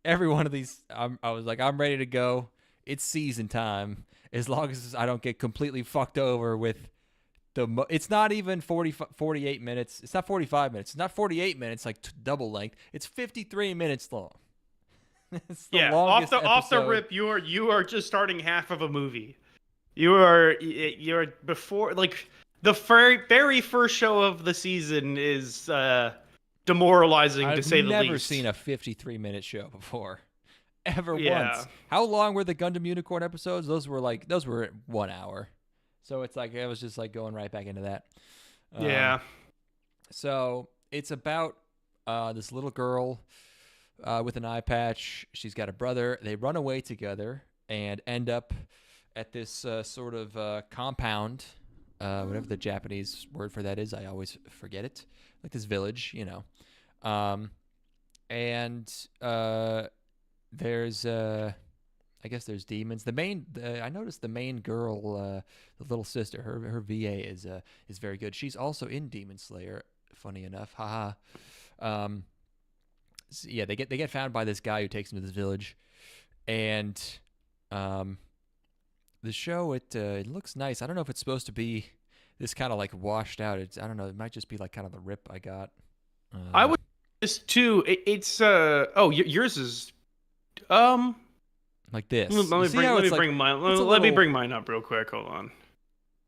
every one of these, I was like, I'm ready to go. It's season time. As long as I don't get completely fucked over with it's not even 48 minutes. It's not 45 minutes. It's not 48 minutes, like double length. It's 53 minutes long. It's the longest off the rip, you are just starting half of a movie. You're before, like, the very first show of the season is demoralizing, to say the least. I've never seen a 53-minute show before. Ever once. How long were the Gundam Unicorn episodes? Those were 1 hour. So it's like, I was just like going right back into that. Yeah. So it's about this little girl with an eye patch. She's got a brother. They run away together and end up at this sort of compound, whatever the Japanese word for that is. I always forget it. Like this village, you know. There's I guess there's demons. I noticed the main girl, the little sister, her VA is very good. She's also in Demon Slayer, funny enough. Haha. So yeah, they get found by this guy who takes them to this village, and the show it looks nice. I don't know if it's supposed to be this kind of like washed out. I don't know. It might just be like kind of the rip I got. I would just too. It's yours is like this. Let me bring mine up real quick. Hold on.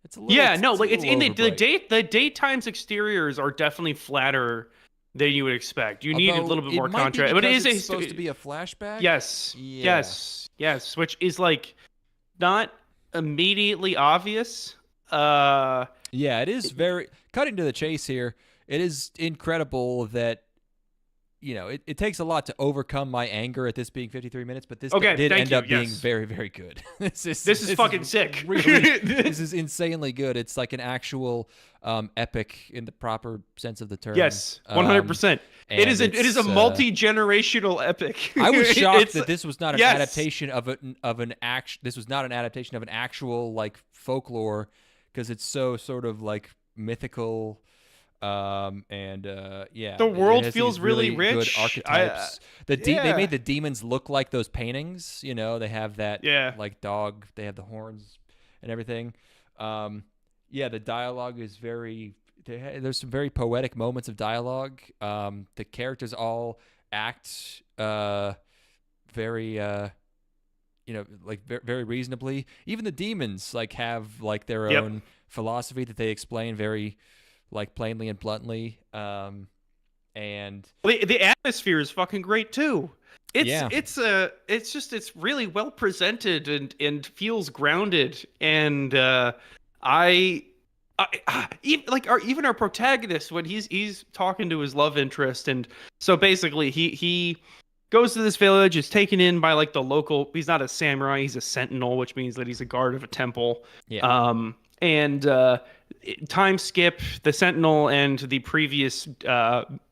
It's a little, it's in the daytime's exteriors are definitely flatter than you would expect. You need a little bit more contrast, but it is supposed to be a flashback. Yes, yeah. yes, which is like not immediately obvious. Yeah, it is very cutting to the chase here. It is incredible that, you know, it takes a lot to overcome my anger at this being 53 minutes, but this did end up being very, very good. This is fucking sick. Really, this is insanely good. It's like an actual epic in the proper sense of the term. Yes, 100%. It is a multi-generational epic. I was shocked that this was not an adaptation of an action. This was not an adaptation of an actual like folklore, because it's so sort of like mythical. The world feels really rich. Good archetypes. They made the demons look like those paintings. You know, they have that like dog. They have the horns and everything. The dialogue is very. There's some very poetic moments of dialogue. The characters all act very very reasonably. Even the demons like have like their own philosophy that they explain very like plainly and bluntly. And the atmosphere is fucking great too. It's really well presented and feels grounded. And even our protagonist, when he's talking to his love interest, and so basically he goes to this village, is taken in by like the local. He's not a samurai, he's a sentinel, which means that he's a guard of a temple. Time skip, the sentinel and the previous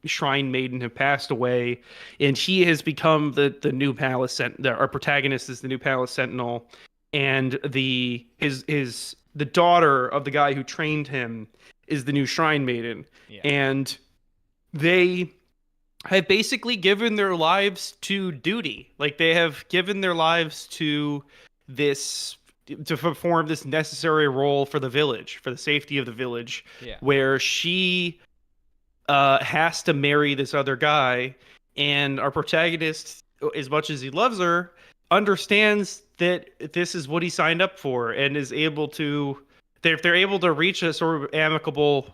shrine maiden have passed away, and he has become the new palace our protagonist is the new palace sentinel, and the the daughter of the guy who trained him is the new shrine maiden. Yeah. And they have basically given their lives to duty. Like, they have given their lives to perform this necessary role for the village, for the safety of the village, where she has to marry this other guy. And our protagonist, as much as he loves her, understands that this is what he signed up for, and is able to, if they're able to reach a sort of amicable,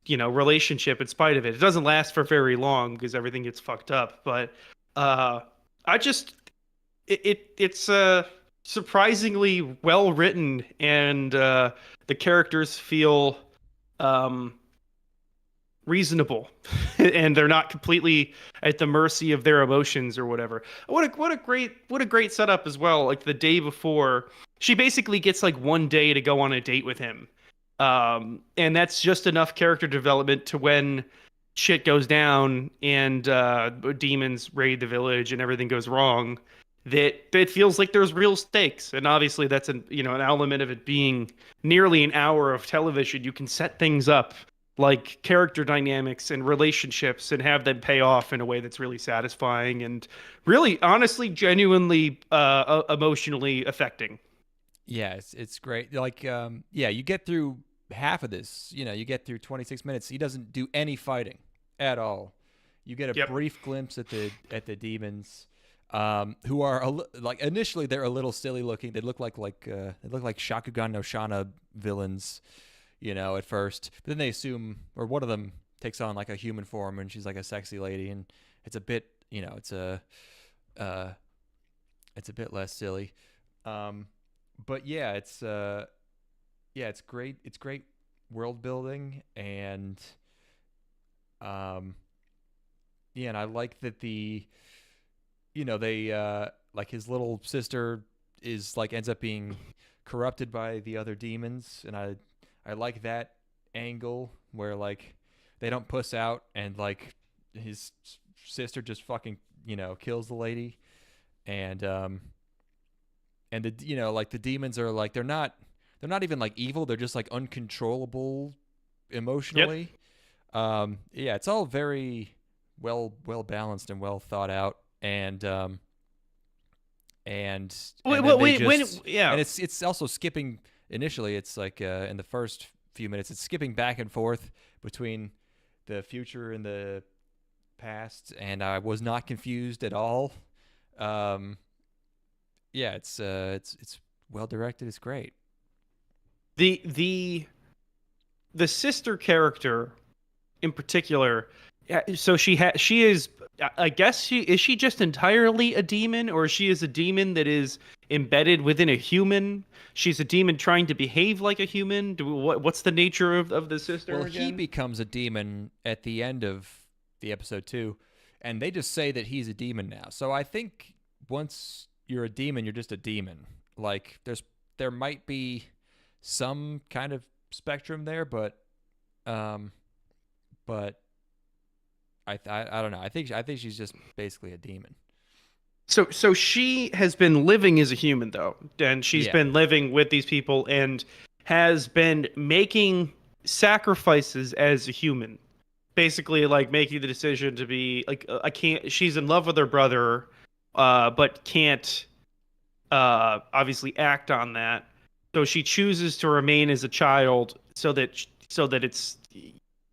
relationship in spite of it. It doesn't last for very long because everything gets fucked up. But it's surprisingly well written, and the characters feel reasonable, and they're not completely at the mercy of their emotions or whatever. What a great setup as well. Like, the day before, she basically gets like one day to go on a date with him, and that's just enough character development to when shit goes down and demons raid the village and everything goes wrong, that it feels like there's real stakes. And obviously that's an element of it being nearly an hour of television. You can set things up like character dynamics and relationships and have them pay off in a way that's really satisfying and really, honestly, genuinely emotionally affecting. Yeah, it's great. Like, you get through half of this, you get through 26 minutes. He doesn't do any fighting at all. You get a brief glimpse at the demons, who are initially they're a little silly looking. They look like Shakugan no Shana villains, at first. But then they assume, or one of them takes on like a human form, and she's like a sexy lady, and it's a bit, it's a bit less silly. But it's great. It's great world building, and and I like that they like his little sister is like ends up being corrupted by the other demons, and I like that angle where like they don't puss out and like his sister just fucking kills the lady, and the like the demons are like they're not even like evil, they're just like uncontrollable emotionally. It's all very well balanced and well thought out, and it's also skipping initially. It's like in the first few minutes, it's skipping back and forth between the future and the past, and I was not confused at all. It's well directed. It's great. The sister character in particular, so she is, I guess is she just entirely a demon, or she is a demon that is embedded within a human? She's a demon trying to behave like a human. What's the nature of the sister? Well, again? He becomes a demon at the end of the episode 2, and they just say that he's a demon now. So I think once you're a demon, you're just a demon. Like there might be some kind of spectrum there, but I don't know. I think she's just basically a demon. So she has been living as a human, though, and she's been living with these people and has been making sacrifices as a human, basically like making the decision to be like she's in love with her brother, but can't obviously act on that. So she chooses to remain as a child so that it's,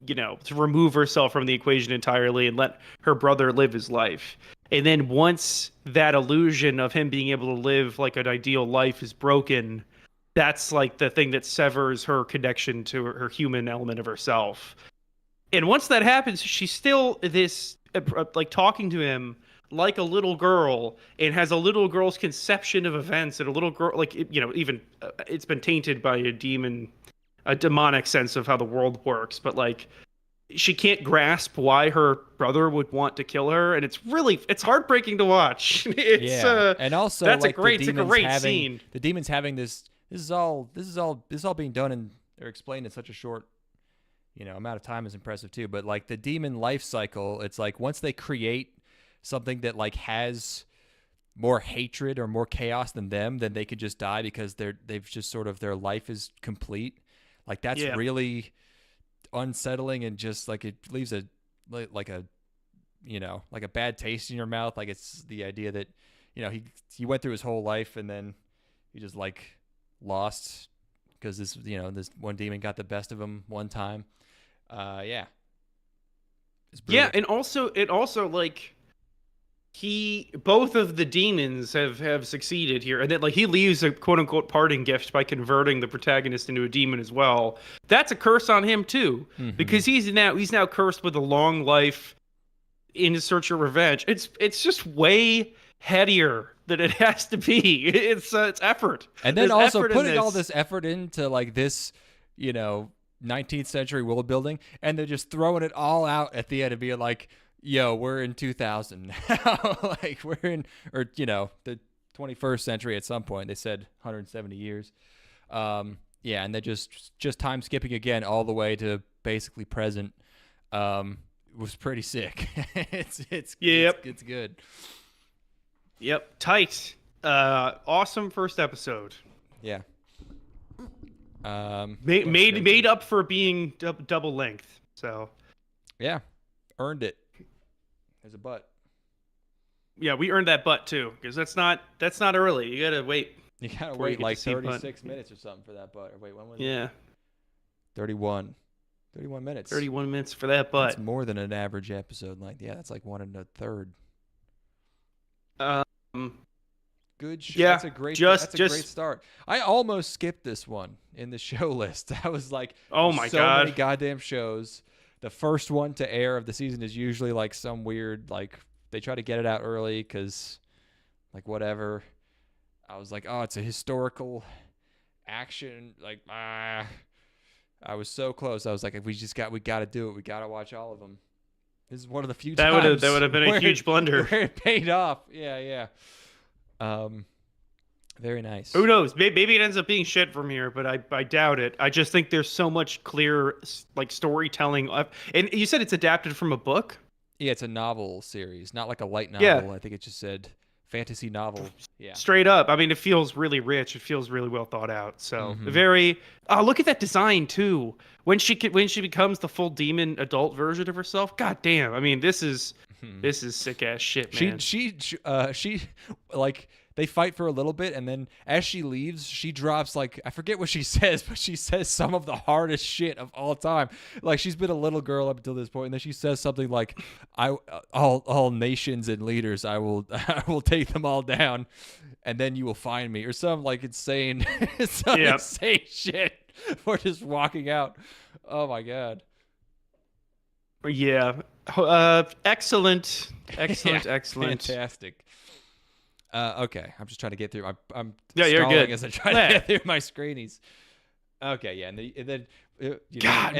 to remove herself from the equation entirely and let her brother live his life. And then once that illusion of him being able to live like an ideal life is broken, that's like the thing that severs her connection to her human element of herself. And once that happens, she's still this, like, talking to him like a little girl, and has a little girl's conception of events, and a little girl, like, even it's been tainted by a demonic sense of how the world works, but like she can't grasp why her brother would want to kill her, and it's heartbreaking to watch. And also that's like a great scene. The demons having this is all being done, and they're explained in such a short amount of time is impressive too. But like the demon life cycle, it's like once they create something that like has more hatred or more chaos than them, then they could just die because they've just sort of their life is complete. Like that's really unsettling, and just like it leaves a like a bad taste in your mouth. Like it's the idea that he went through his whole life and then he just like lost because this one demon got the best of him one time. Yeah, and also like both of the demons have succeeded here, and then like he leaves a quote unquote parting gift by converting the protagonist into a demon as well. That's a curse on him too, because he's now cursed with a long life in search of revenge. It's just way headier than it has to be. It's effort, and then There's also putting all this effort into like this 19th century world building, and they're just throwing it all out at the end and being like, yo, we're in 2000 now. Like we're in, or the 21st century at some point. They said 170 years. And they're just time skipping again all the way to basically present. Was pretty sick. It's good. Yep, tight. Awesome first episode. Yeah. Made up for being double length. So. Yeah, earned it. There's a butt. Yeah, we earned that butt too, because that's not early. You gotta wait. You gotta wait like 36 minutes or something for that butt. Or wait, when was it? 31 minutes. 31 minutes for that butt. That's more than an average episode. Like, that's like 1 1/3. Good show. Yeah, that's a great start. I almost skipped this one in the show list. I was like, oh my so god, many goddamn shows. The first one to air of the season is usually like some weird, like they try to get it out early because like whatever. I was like, oh, it's a historical action. Like, I was so close. I was like, we got to do it. We got to watch all of them. This is one of the few times that would have been a huge blunder. Where it paid off. Yeah. Very nice. Who knows? Maybe it ends up being shit from here, but I doubt it. I just think there's so much clear like storytelling. And you said it's adapted from a book? Yeah, it's a novel series, not like a light novel. Yeah. I think it just said fantasy novel. Yeah. Straight up. I mean, it feels really rich. It feels really well thought out. So very. Oh, look at that design too. When she becomes the full demon adult version of herself. God damn. I mean, this is sick ass shit, man. She like. They fight for a little bit, and then as she leaves, she drops, like, I forget what she says, but she says some of the hardest shit of all time. Like, she's been a little girl up until this point, and then she says something like, all nations and leaders, I will take them all down, and then you will find me, or some, like, insane, insane shit for just walking out. Oh, my God. Yeah. Excellent. Fantastic. Okay, I'm just trying to get through. I'm you're good. As I try to get through my screenies. Okay, yeah, and then God,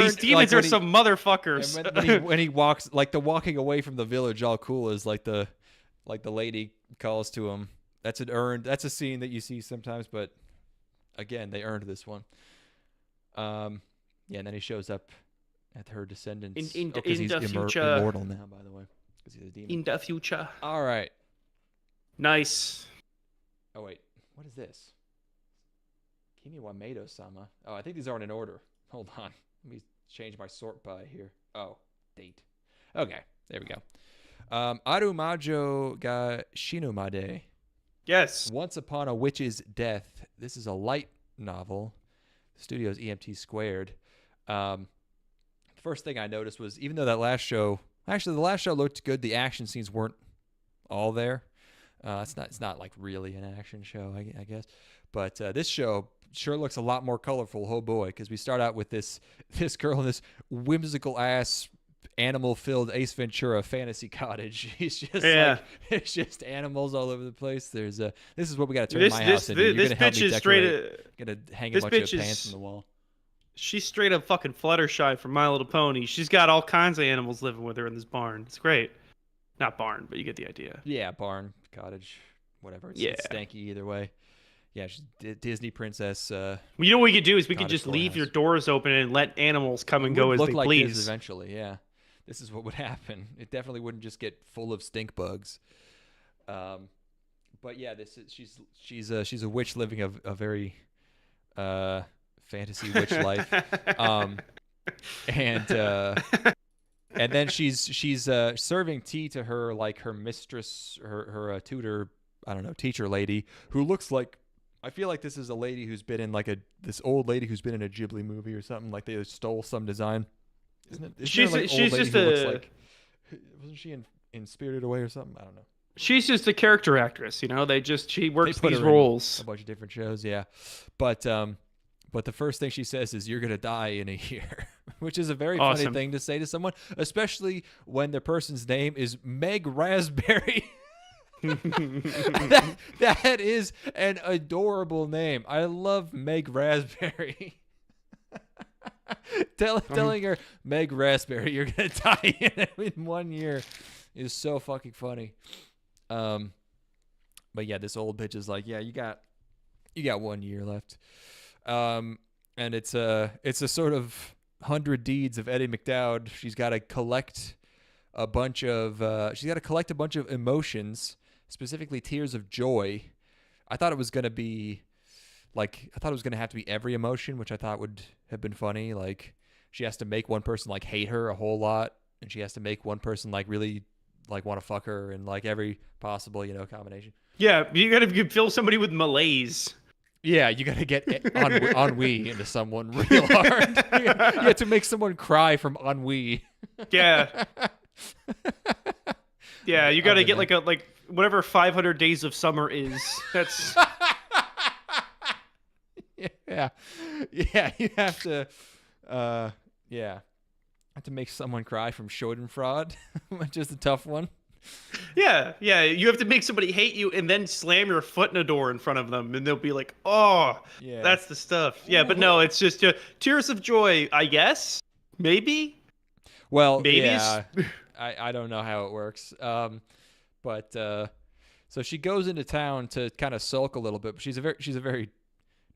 these demons are some motherfuckers. When he walks, like the walking away from the village, all cool is like the lady calls to him. That's a scene that you see sometimes, but again, they earned this one. And then he shows up at her descendants. In the he's future, immortal now, by the way, because he's a demon. In the future. All right. Nice. Oh, wait. What is this? Kimi wa Meido-sama. Oh, I think these aren't in order. Hold on. Let me change my sort by here. Oh, date. Okay. There we go. Aru Majo ga Shinu made. Yes. Once Upon a Witch's Death. This is a light novel. The studio's EMT Squared. The first thing I noticed was, even though the last show looked good, the action scenes weren't all there. It's not like really an action show, I guess. But this show sure looks a lot more colorful. Oh boy, because we start out with this girl in this whimsical ass animal-filled Ace Ventura fantasy cottage. He's just like, it's just animals all over the place. There's this is what we got to turn my house into. You're gonna help me decorate. Gonna hang a bunch of pants on the wall. She's straight up fucking Fluttershy from My Little Pony. She's got all kinds of animals living with her in this barn. It's great. Not barn, but you get the idea. Yeah, barn, cottage, whatever. It's stanky either way. Yeah, she's Disney princess. You know what we could do is we could just leave your doors open and let animals come and go as they like please. This eventually, yeah. This is what would happen. It definitely wouldn't just get full of stink bugs. But yeah, she's a witch living a very fantasy witch life. And then she's serving tea to her like her mistress, her tutor, I don't know, teacher lady, who looks like, I feel like this is a lady who's been in like this old lady who's been in a Ghibli movie or something. Like they stole some design. Isn't it? She's just like, wasn't she in Spirited Away or something? I don't know. She's just a character actress, you know. She works these roles. A bunch of different shows, yeah. But the first thing she says is, "You're gonna die in a year," which is a very funny thing to say to someone, especially when the person's name is Meg Raspberry. that is an adorable name. I love Meg Raspberry. Telling her, Meg Raspberry, you're gonna die in 1 year, is so fucking funny. But yeah, this old bitch is like, yeah, you got 1 year left. And it's a sort of 100 deeds of Eddie McDowd. She's got to collect a bunch of emotions, specifically tears of joy. I thought it was gonna have to be every emotion, which I thought would have been funny. Like she has to make one person like hate her a whole lot, and she has to make one person like really like want to fuck her, and like every possible, combination. Yeah, you gotta fill somebody with malaise. Yeah, you gotta get ennui into someone real hard. You have to make someone cry from ennui. Yeah. Yeah, you gotta get like whatever 500 days of summer is. That's. Yeah, you have to. Have to make someone cry from Schadenfreude, which is a tough one. Yeah, you have to make somebody hate you and then slam your foot in a door in front of them, and they'll be like, "Oh, yeah, that's the stuff." Yeah, but no, it's just tears of joy, I guess. Maybe. Well, maybe. Yeah, I don't know how it works. But so she goes into town to kind of sulk a little bit, but she's a very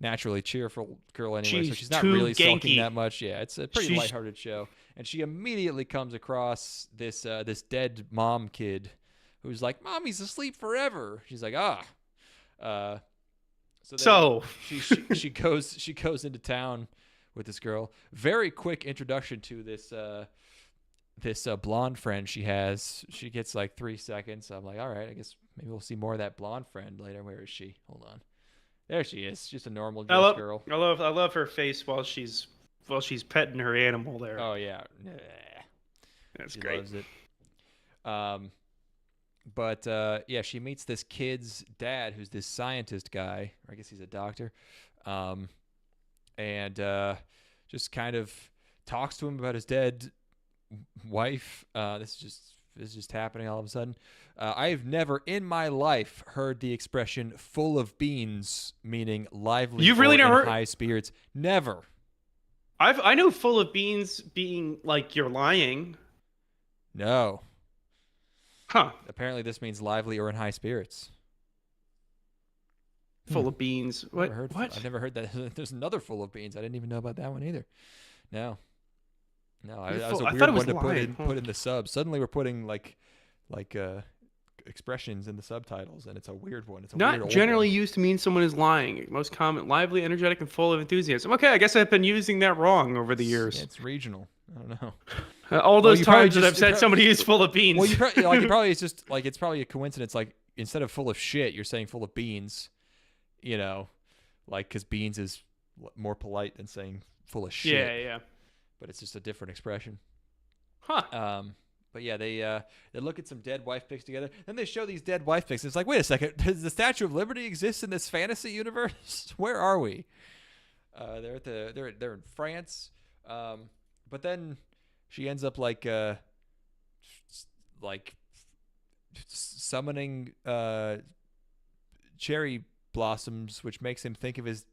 naturally cheerful girl anyway, so she's not really sulking that much. Yeah, it's a pretty lighthearted show. And she immediately comes across this dead mom kid who's like, "Mommy's asleep forever." She's like, So she goes into town with this girl. Very quick introduction to this blonde friend she has. She gets like 3 seconds. So I'm like, all right, I guess maybe we'll see more of that blonde friend later. Where is she? Hold on. There she is. Just a normal girl. I love her face while she's petting her animal there. Oh yeah. That's she great. Loves it. But yeah, she meets this kid's dad, who's this scientist guy. Or I guess he's a doctor. And just kind of talks to him about his dead wife. This is just happening all of a sudden. I've never in my life heard the expression "full of beans," meaning lively. You've really never heard high spirits. Never. I know "full of beans" being like you're lying. No. Huh. Apparently, this means lively or in high spirits. Full of beans. What? I've never heard that. There's another "full of beans." I didn't even know about that one either. No. That was a weird one to put in the sub. Suddenly, we're putting like expressions in the subtitles, and it's a weird one. It's not generally used to mean someone is lying. Most common, lively, energetic, and full of enthusiasm. Okay, I guess I've been using that wrong over the years. Yeah, it's regional. I don't know. All those times that I've said somebody is full of beans. Well, you probably it's just like it's probably a coincidence. Like instead of full of shit, you're saying full of beans. Like because beans is more polite than saying full of shit. Yeah. But it's just a different expression. Huh. But yeah, they look at some dead wife pics together. Then they show these dead wife pics. It's like, wait a second, does the Statue of Liberty exist in this fantasy universe? Where are we? They're in France. But then she ends up like summoning cherry blossoms, which makes him think of his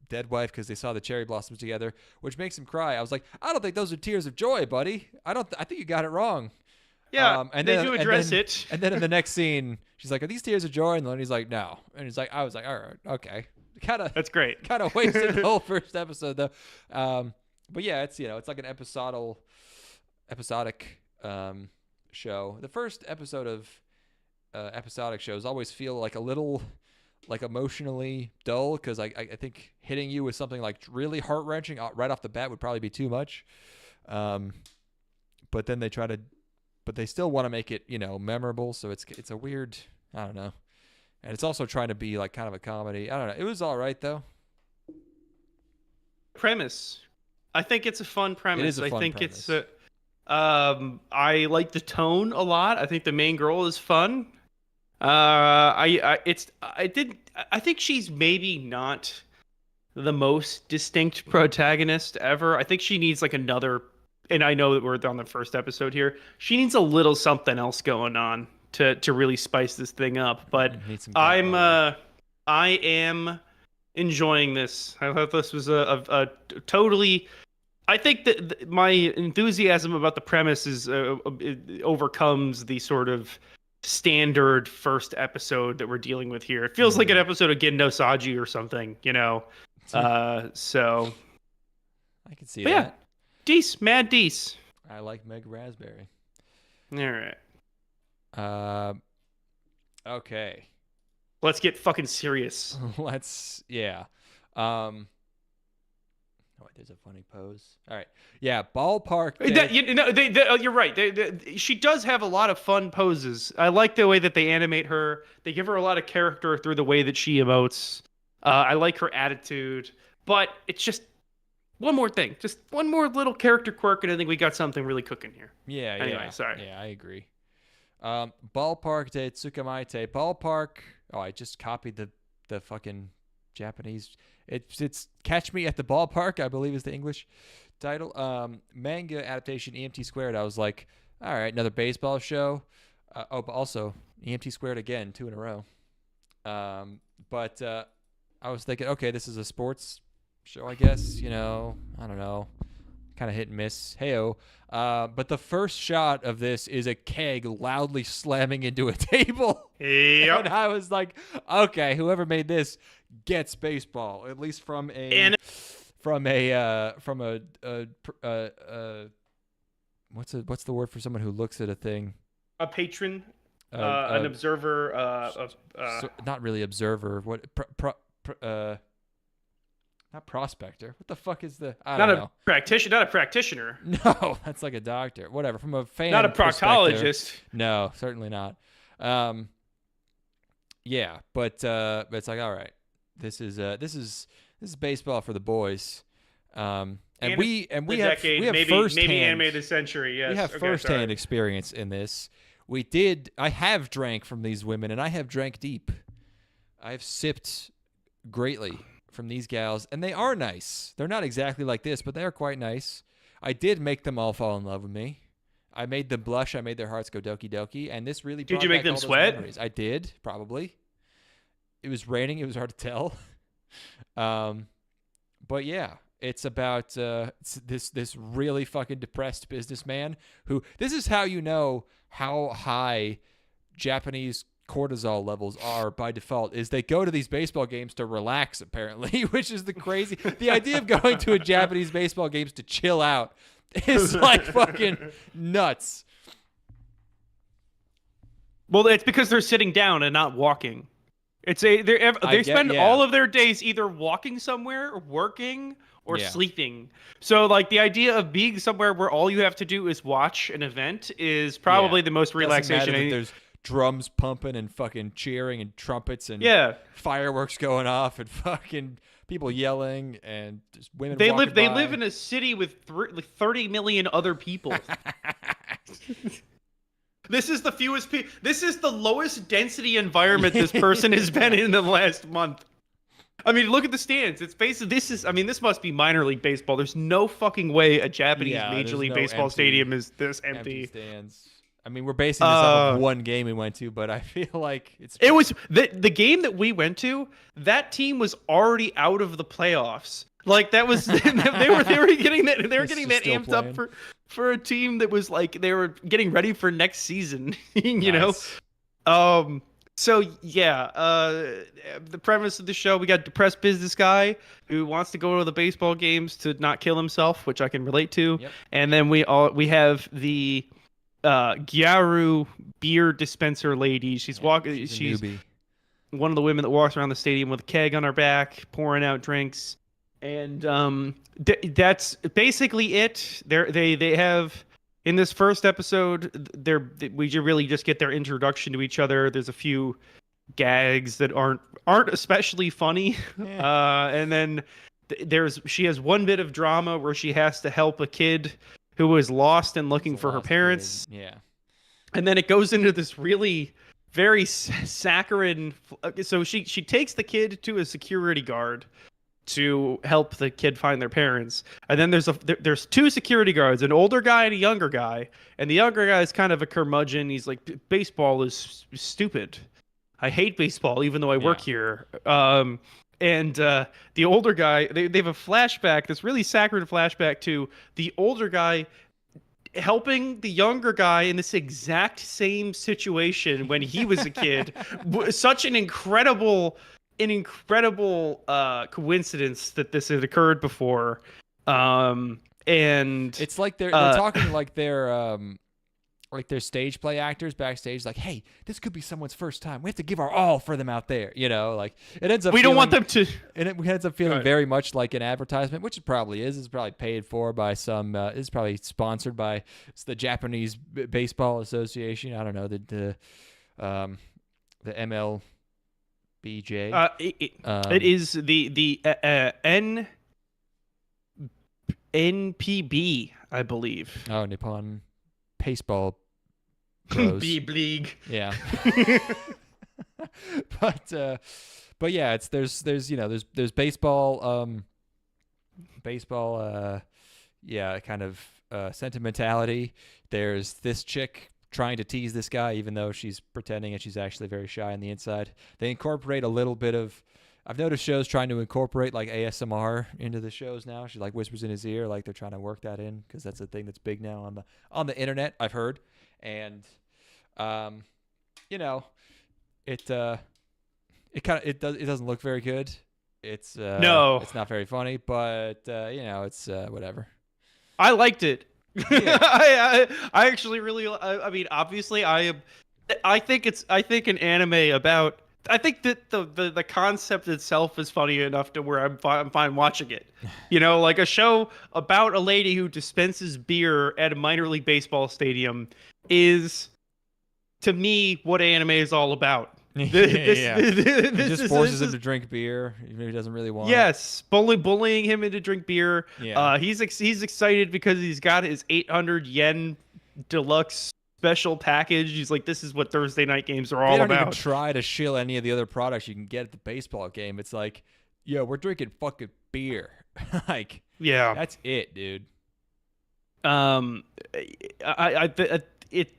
dead wife because they saw the cherry blossoms together, which makes him cry. I was like, I don't think those are tears of joy, buddy. I think you got it wrong. Yeah, and they do address it. And then in the next scene, she's like, "Are these tears of joy?" And then he's like, "No." And he's like, "I was like, all right, okay." That's great. Kind of wasted the whole first episode though. But yeah, it's it's like an episodic show. The first episode of episodic shows always feel like a little like emotionally dull, because I think hitting you with something like really heart wrenching right off the bat would probably be too much. But then but they still want to make it, memorable. So it's a weird, I don't know. And it's also trying to be like kind of a comedy. I don't know. It was all right though. Premise. I think it's a fun premise. It is a fun I think premise. it's I like the tone a lot. I think the main girl is fun. I think she's maybe not the most distinct protagonist ever. I think she needs like another, and I know that we're on the first episode here. She needs a little something else going on to really spice this thing up. But I am enjoying this. I thought this was a totally. I think that my enthusiasm about the premise it overcomes the sort of standard first episode that we're dealing with here. It feels like an episode of Gen no Saji or something, so I can see that. Yeah, Mad Deece. I like Meg Raspberry. All right. Okay. Let's get fucking serious. Yeah. Oh, wait, there's a funny pose. All right. Yeah, Ballpark. You're right. She does have a lot of fun poses. I like the way that they animate her. They give her a lot of character through the way that she emotes. I like her attitude. But it's just one more thing. Just one more little character quirk, and I think we got something really cooking here. Yeah, anyway, sorry. Yeah, I agree. Ballpark de Tsukamaete. Ballpark. Oh, I just copied the fucking Japanese. It's Catch Me at the Ballpark, I believe is the English title. Manga adaptation EMT Squared. I was like, all right, another baseball show. But also EMT Squared again, 2 in a row. But I was thinking, okay, this is a sports show, I guess. I don't know. Kind of hit and miss. Heyo. But the first shot of this is a keg loudly slamming into a table. Yep. And I was like, okay, whoever made this gets baseball, at least from a what's the word for someone who looks at a thing? A patron, an observer, not really observer. What not prospector. What the fuck is the? I don't know. Not a practitioner. No, that's like a doctor. Whatever. From a fan. Not a proctologist. No, certainly not. Yeah, but it's like, all right, this is baseball for the boys. And we have firsthand, maybe anime of the century. Yes, we have firsthand experience in this. I have drank from these women, and I have drank deep. I've sipped greatly from these gals, and they are nice. They're not exactly like this, but they are quite nice. I did make them all fall in love with me. I made them blush. I made their hearts go doki doki, and this really brought Did you make back them all those sweat? memories. I did, probably. It was raining. It was hard to tell. But yeah, it's about this really fucking depressed businessman who. This is how you know how high Japanese cortisol levels are by default, is they go to these baseball games to relax, apparently, which is the idea of going to a Japanese baseball games to chill out is like fucking nuts. Well, it's because they're sitting down and not walking. They spend all of their days either walking somewhere, working, or sleeping. So, like, the idea of being somewhere where all you have to do is watch an event is probably the most relaxation. There's drums pumping and fucking cheering and trumpets and fireworks going off and fucking people yelling and just women. They live in a city with 30 million other people. This is the fewest people. This is the lowest density environment this person has been in the last month. I mean, look at the stands. It's basically this must be minor league baseball. There's no fucking way a Japanese major league baseball stadium is this empty. Stands. I mean, we're basing this off of one game we went to, but I feel like it was the game that we went to. That team was already out of the playoffs. Like that was they were getting that amped playing up for a team that was like they were getting ready for next season. you know. So yeah, the premise of the show, we got a depressed business guy who wants to go to the baseball games to not kill himself, which I can relate to. Yep. And then we have the Gyaru beer dispenser lady. She's walking. She's one of the women that walks around the stadium with a keg on her back, pouring out drinks, and that's basically it. They have in this first episode. We really just get their introduction to each other. There's a few gags that aren't especially funny, and then she has one bit of drama where she has to help a kid who was lost and looking for her parents. Kid. Yeah. And then it goes into this really very saccharine. So she takes the kid to a security guard to help the kid find their parents. And then there's two security guards, an older guy and a younger guy. And the younger guy is kind of a curmudgeon. He's like, baseball is stupid. I hate baseball, even though I work here. And the older guy, they have a flashback, this really saccharine flashback to the older guy helping the younger guy in this exact same situation when he was a kid. Such an incredible coincidence that this had occurred before. And it's like they're talking like they're stage play actors backstage, like, hey, this could be someone's first time. We have to give our all for them out there, like it ends up. We don't want them to. And it ends up feeling very much like an advertisement, which it probably is. It's probably paid for by some. It's probably sponsored by the Japanese Baseball Association. I don't know the MLBJ. It is the NPB, I believe. Oh, Nippon Baseball. B-League. Yeah. but yeah, there's baseball kind of sentimentality. There's this chick trying to tease this guy even though she's pretending and she's actually very shy on the inside. They incorporate a little bit of, I've noticed shows trying to incorporate like ASMR into the shows now. She like whispers in his ear, like they're trying to work that in because that's a thing that's big now on the internet, I've heard. And it doesn't look very good. It's it's not very funny, but it's whatever. I liked it. Yeah. I actually really. I mean, obviously, I think an anime about. I think that the concept itself is funny enough to where I'm fine watching it. Like a show about a lady who dispenses beer at a minor league baseball stadium is, to me, what anime is all about. It just forces him to drink beer, even if he doesn't really want it. Yes, bullying him into drink beer. Yeah. He's excited because he's got his 800 yen deluxe special package. He's like, this is what Thursday night games are all about. They don't even try to shill any of the other products you can get at the baseball game. It's like, yo, we're drinking fucking beer. Like, yeah, that's it, dude.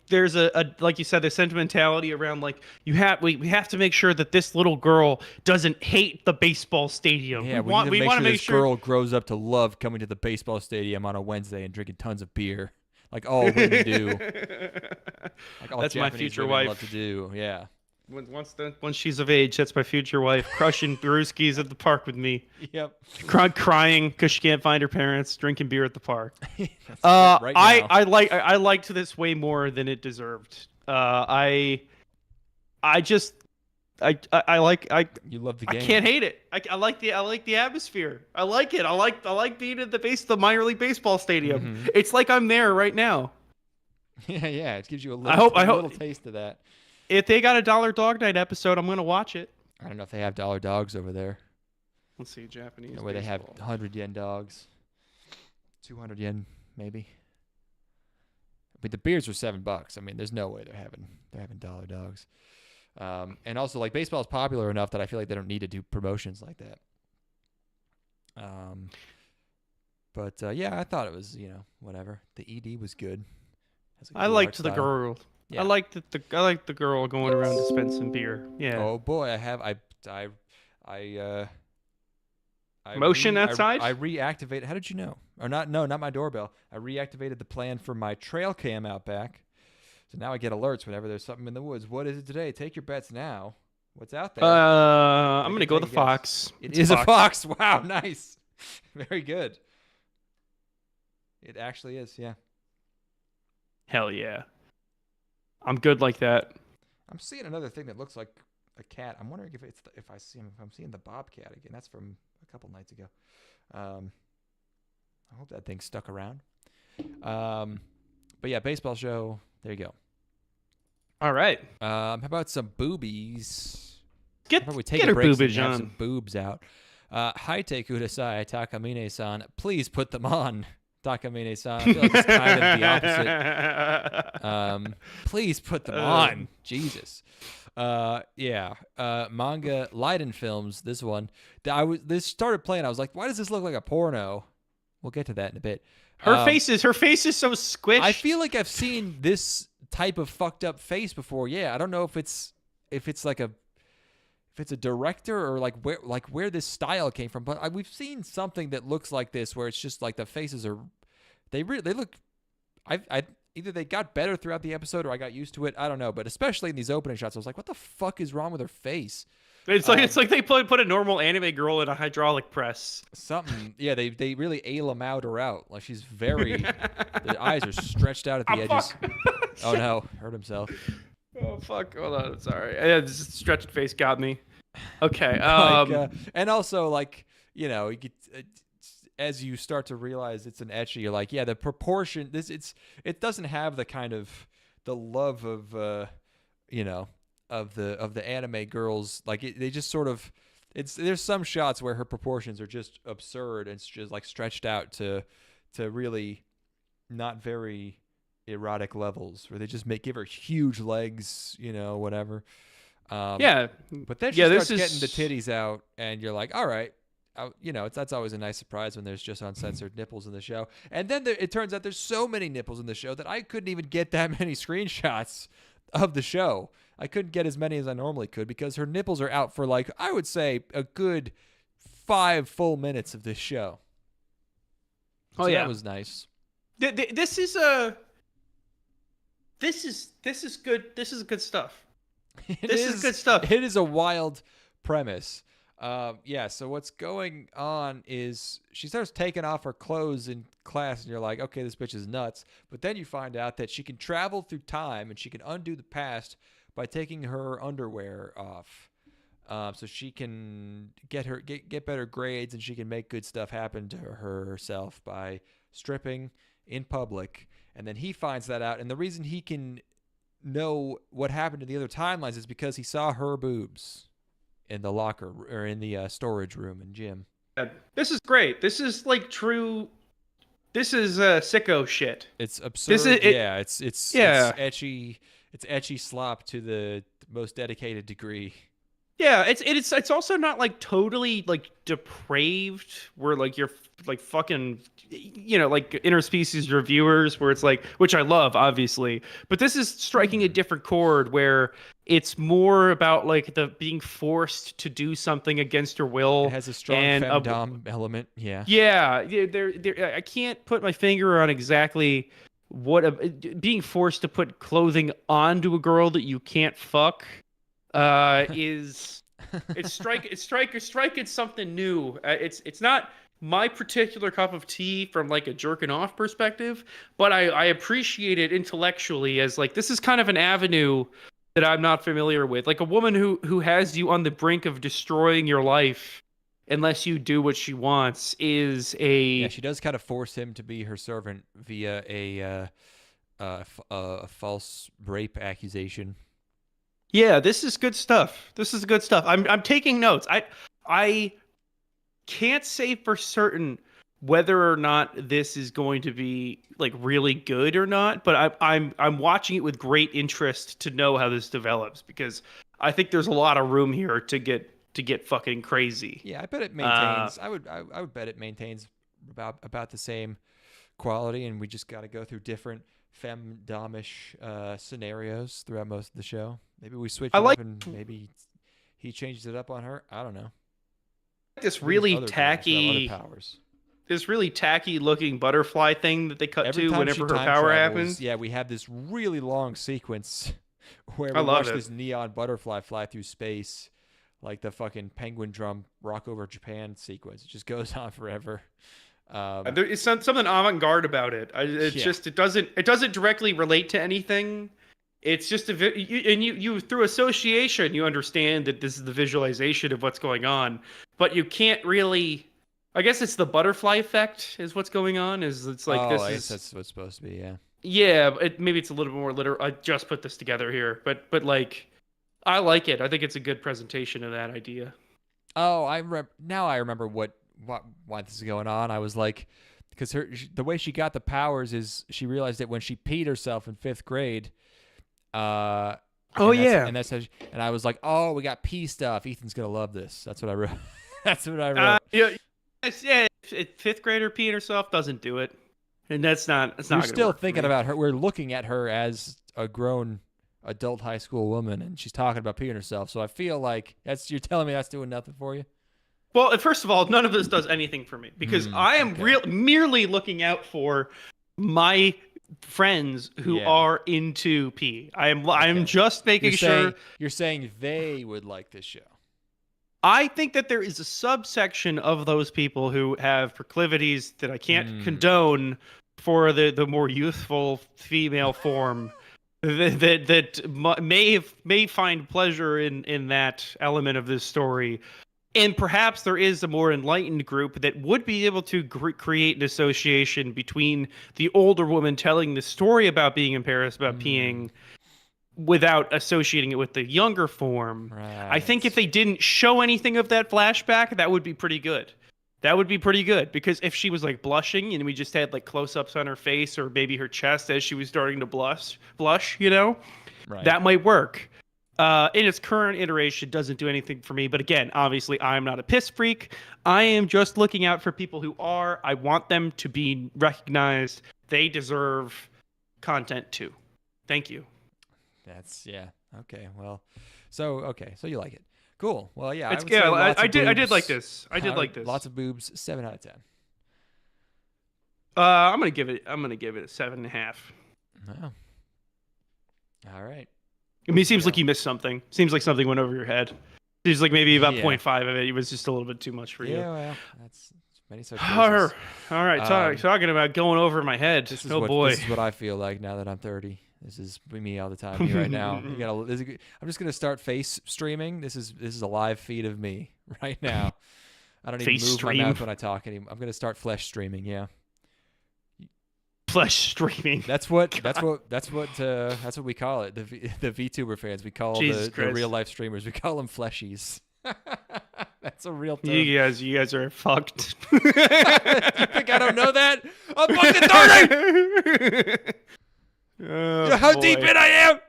There's a like you said, the sentimentality around like we have to make sure that this little girl doesn't hate the baseball stadium. Yeah, we want to make sure this girl grows up to love coming to the baseball stadium on a Wednesday and drinking tons of beer, like all women do. Like all that's Japanese my future women wife. love to do. Yeah. Once she's of age, that's my future wife, crushing brewskis at the park with me. Yep. Crying because she can't find her parents, drinking beer at the park. Right now. I liked this way more than it deserved. You love the game. I can't hate it. I like the atmosphere. I like it. I like being at the minor league baseball stadium. Mm-hmm. It's like I'm there right now. Yeah. It gives you a little taste of that. If they got a Dollar Dog Night episode, I'm gonna watch it. I don't know if they have dollar dogs over there. Let's see, Japanese. Where they have 100 yen dogs, 200 yen maybe. But the beers are $7. I mean, there's no way they're having dollar dogs. And also, like, baseball is popular enough that I feel like they don't need to do promotions like that. But yeah, I thought it was whatever. The ED was good. I liked the girl. Yeah. I liked the girl going around dispensing beer. Yeah. Oh boy, motion outside? I reactivated. How did you know? Or not? No, not my doorbell. I reactivated the plan for my trail cam out back. So now I get alerts whenever there's something in the woods. What is it today? Take your bets now. What's out there? I'm gonna go with the fox. It is a fox. Wow, nice. Very good. It actually is. Yeah. Hell yeah. I'm good like that. I'm seeing another thing that looks like a cat. I'm wondering if I'm seeing the bobcat again. That's from a couple nights ago. I hope that thing stuck around. But yeah, baseball show. There you go. All right. How about some boobies? Get we take her a break boobage and have on. some boobs out. Haite Kudasai, Takamine-san. Please put them on, Takamine-san. I feel like it's kind of the opposite. Please put them on. Jesus. Yeah. Manga Leiden Films, this one. This started playing. I was like, why does this look like a porno? We'll get to that in a bit. Her face is so squished. I feel like I've seen this type of fucked up face before. Yeah, I don't know if it's a director or where this style came from, but we've seen something that looks like this, where it's just like the faces are, they look. I either they got better throughout the episode or I got used to it. I don't know, but especially in these opening shots, I was like, what the fuck is wrong with her face? It's like they put a normal anime girl in a hydraulic press. Something, yeah. They really Elamowed her out. Like she's very, the eyes are stretched out at the edges. Fuck. Oh no, hurt himself. Oh fuck! Hold on, sorry. Yeah, this stretched face got me. Okay. And also you get, as you start to realize it's an ecchi, you're like, yeah, the proportion. It doesn't have the kind of the love of of the anime girls. Like they just sort of, there's some shots where her proportions are just absurd and it's just like stretched out to really not very erotic levels, where they just give her huge legs, whatever. Yeah, but then she starts getting the titties out, and you're like, all right, that's always a nice surprise when there's just uncensored nipples in the show. And then it turns out there's so many nipples in the show that I couldn't even get that many screenshots of the show. I couldn't get as many as I normally could because her nipples are out for I would say a good 5 full minutes of this show. So that was nice. This is good. This is good stuff. This is good stuff. It is a wild premise. So what's going on is she starts taking off her clothes in class, and you're like, okay, this bitch is nuts. But then you find out that she can travel through time and she can undo the past by taking her underwear off. So she can get better grades, and she can make good stuff happen to herself by stripping in public. And then he finds that out, and the reason he can know what happened to the other timelines is because he saw her boobs in the locker or in the storage room in gym. This is great. This is true. This is sicko shit. It's absurd. It's ecchi. It's ecchi slop to the most dedicated degree. Yeah, it's also not totally depraved, where you're fucking interspecies reviewers, where it's which I love, obviously, but this is striking a different chord where it's more about the being forced to do something against your will. It has a strong femdom element. I can't put my finger on exactly what being forced to put clothing onto a girl that you can't fuck is. It's striking something new. It's not my particular cup of tea from a jerking off perspective, but I appreciate it intellectually as this is kind of an avenue that I'm not familiar with. A woman who has you on the brink of destroying your life unless you do what she wants is she does kind of force him to be her servant via a false rape accusation. Yeah, this is good stuff. I'm taking notes. I can't say for certain whether or not this is going to be really good or not, but I'm watching it with great interest to know how this develops, because I think there's a lot of room here to get fucking crazy. Yeah, I bet it maintains. I would bet it maintains about the same quality, and we just got to go through different femdomish scenarios throughout most of the show. Maybe we switch it up and maybe he changes it up on her. I don't know. This really tacky looking butterfly thing that they cut to whenever her power happens. Yeah, we have this really long sequence where we watch this neon butterfly fly through space, like the fucking Penguin Drum Rock Over Japan sequence. It just goes on forever. There is something avant-garde about it. It doesn't directly relate to anything, It's just you through association, you understand that this is the visualization of what's going on, but you can't really. I guess it's the butterfly effect is what's going on. It's like I guess that's what it's supposed to be. Yeah. Yeah, maybe it's a little bit more literal. I just put this together here, but like, I like it. I think it's a good presentation of that idea. Oh, now I remember why this is going on. I was like, because the way she got the powers is she realized it when she peed herself in 5th grade. And that's how and I was like, oh, we got pee stuff. Ethan's gonna love this. That's what I wrote. That's what I wrote. Yeah, 5th grader peeing herself doesn't do it, and that's not. It's not. You're still thinking about her. We're looking at her as a grown adult high school woman, and she's talking about peeing herself. So I feel like you're telling me that's doing nothing for you. Well, first of all, none of this does anything for me because I am merely looking out for my friends who are into pee. I'm just making sure. You're saying they would like this show. I think that there is a subsection of those people who have proclivities that I can't condone for the more youthful female form that may find pleasure in that element of this story. And perhaps there is a more enlightened group that would be able to create an association between the older woman telling the story about being embarrassed about peeing without associating it with the younger form. Right. I think if they didn't show anything of that flashback, that would be pretty good. That would be pretty good, because if she was like blushing and we just had like close-ups on her face or maybe her chest as she was starting to blush, you know, that might work. In its current iteration, doesn't do anything for me. But again, obviously, I'm not a piss freak. I am just looking out for people who are. I want them to be recognized. They deserve content too. Thank you. Okay. Well, so you like it. Cool. Well, yeah. I did like this. I did like this. Lots of boobs. 7 out of 10. I'm gonna give it a 7.5. Oh. All right. I mean, it seems like you missed something. Seems like something went over your head. Seems like maybe about 0.5 of it was just a little bit too much for you. Yeah, well, that's many such cases. All right, talking about going over my head. This is what I feel like now that I'm 30. This is me all the time right now. I'm just gonna start face streaming. This is a live feed of me right now. I don't even move my mouth when I talk anymore. I'm gonna start flesh streaming. Yeah. Flesh streaming. That's what we call it. The VTuber fans. We call the real life streamers. We call them fleshies. That's a real term. You guys are fucked. You think I don't know that? I'm fucking 30. You know how deep in I am.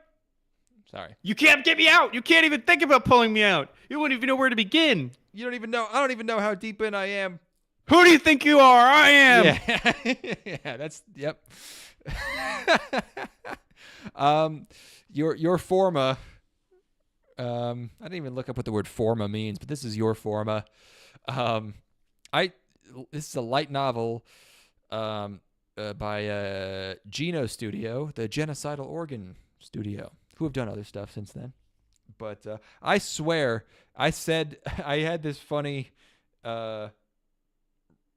Sorry. You can't get me out. You can't even think about pulling me out. You wouldn't even know where to begin. You don't even know. I don't even know how deep in I am. Who do you think you are? I am. Yeah, that's yep. Your Forma. I didn't even look up what the word Forma means, but this is your Forma. This is a light novel by Geno Studio, the Genocidal Organ Studio, who have done other stuff since then. But I swear, I said I had this funny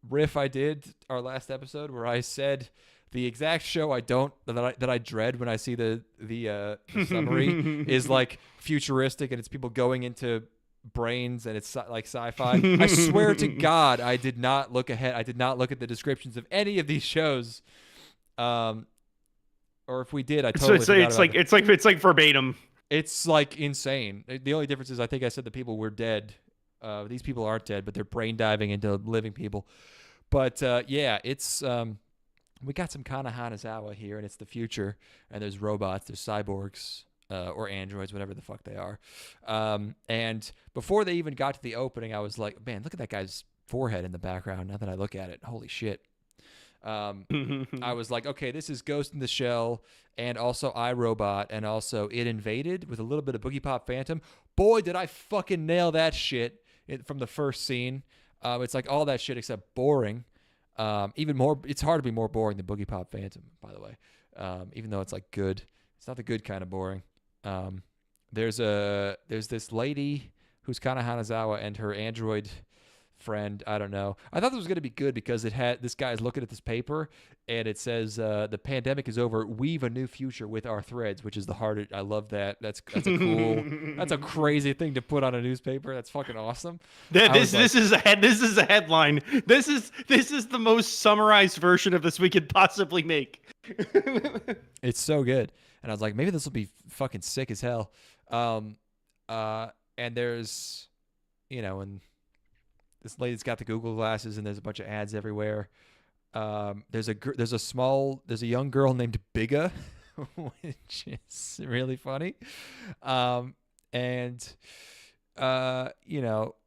riff I did our last episode where I said the exact show that I dread when I see the summary is like futuristic and it's people going into brains and it's like sci-fi. I swear to God, I did not look ahead. I did not look at the descriptions of any of these shows. Or if we did, I totally forgot it's like verbatim. It's like insane. The only difference is I think I said the people were dead. These people aren't dead, but they're brain diving into living people. But yeah, it's we got some Kana Hanazawa here, and it's the future. And there's robots, there's cyborgs or androids, whatever the fuck they are. And before they even got to the opening, I was like, man, look at that guy's forehead in the background. Now that I look at it, holy shit. I was like, okay, this is Ghost in the Shell, and also iRobot, and also It Invaded with a little bit of Boogie Pop Phantom. Boy, did I fucking nail that shit from the first scene. It's like all that shit except boring. Even more, it's hard to be more boring than Boogie Pop Phantom, by the way. Even though it's like good, it's not the good kind of boring. There's this lady who's Kana Hanazawa, and her android friend. I don't know. I thought this was going to be good because it had this guy's looking at this paper and it says the pandemic is over. Weave a new future with our threads, which is the hard. I love that. That's a cool. That's a crazy thing to put on a newspaper. That's fucking awesome. This is a headline. This is the most summarized version of this we could possibly make. It's so good, and I was like, maybe this will be fucking sick as hell. And there's, and this lady's got the Google glasses, and there's a bunch of ads everywhere. There's a young girl named Bigga, which is really funny.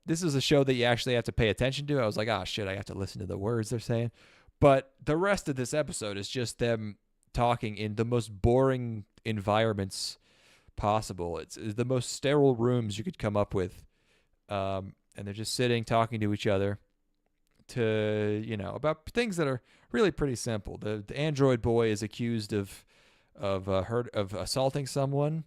This is a show that you actually have to pay attention to. I was like, oh shit, I have to listen to the words they're saying. But the rest of this episode is just them talking in the most boring environments possible. It's the most sterile rooms you could come up with. And they're just sitting, talking to each other about things that are really pretty simple. The android boy is accused of assaulting someone.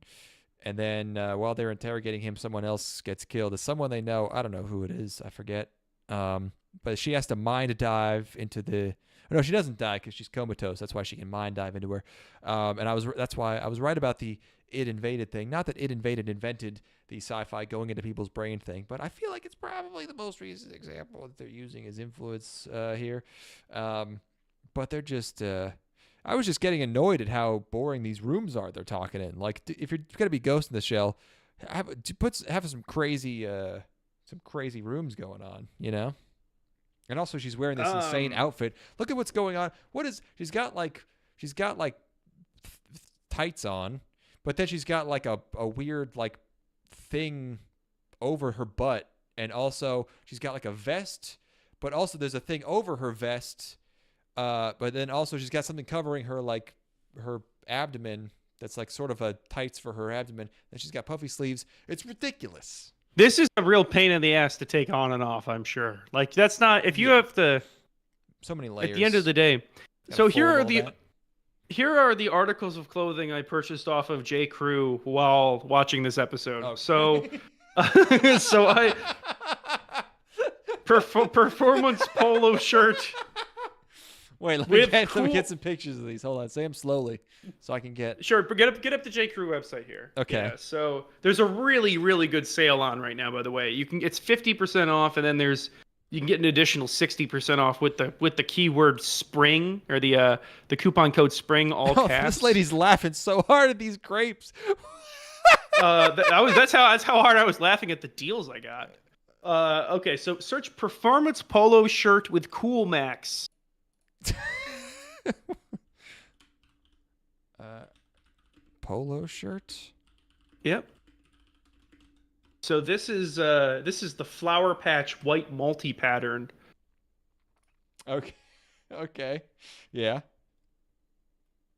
And then while they're interrogating him, someone else gets killed. It's someone they know. I don't know who it is. I forget. But she has to mind dive into the... No, she doesn't die because she's comatose. That's why she can mind dive into her. That's why I was right about the It Invaded thing. Not that It Invaded invented the sci-fi going into people's brain thing, but I feel like it's probably the most recent example that they're using as influence here. But they're just... I was just getting annoyed at how boring these rooms are they're talking in. Like, if you're going to be Ghost in the Shell, have some crazy rooms going on, And also, she's wearing this insane outfit. Look at what's going on. She's got like tights on, but then she's got like a weird like thing over her butt, and also she's got like a vest, but also there's a thing over her vest. But then also she's got something covering her, like her abdomen. That's like sort of a tights for her abdomen. Then she's got puffy sleeves. It's ridiculous. This is a real pain in the ass to take on and off, I'm sure. Like, that's not, if you have to, so many layers. At the end of the day. So here are the articles of clothing I purchased off of J.Crew while watching this episode. Oh. So, performance polo shirt. Wait, let me get some pictures of these. Hold on, say them slowly so I can get... Sure, get up the J.Crew website here. Okay. Yeah, so there's a really, really good sale on right now, by the way. It's 50% off, and then you can get an additional 60% off with the keyword spring, or the coupon code spring, all caps. This lady's laughing so hard at these crepes. That's how hard I was laughing at the deals I got. Okay, so search performance polo shirt with Cool Max. Polo shirt. Yep. So this is the Flower Patch white multi pattern. Okay. Yeah.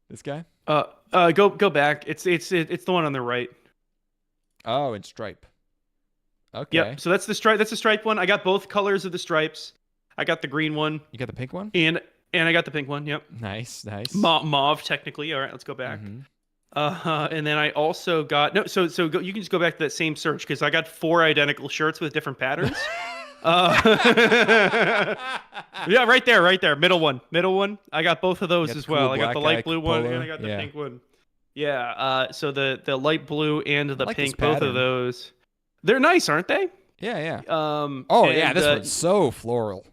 This guy. Go back. It's the one on the right. Oh, in stripe. Okay. Yep. So that's the stripe. That's the striped one. I got both colors of the stripes. I got the green one. You got the pink one? And I got the pink one. Yep. Nice. Mauve, technically. All right, let's go back. Mm-hmm. And then I also got you can just go back to that same search because I got 4 identical shirts with different patterns. Yeah, right there, middle one. I got both of those as well. I got the light blue one and I got the pink one. Yeah. So the light blue and the pink, both of those, they're nice, aren't they? Yeah. This one's so floral.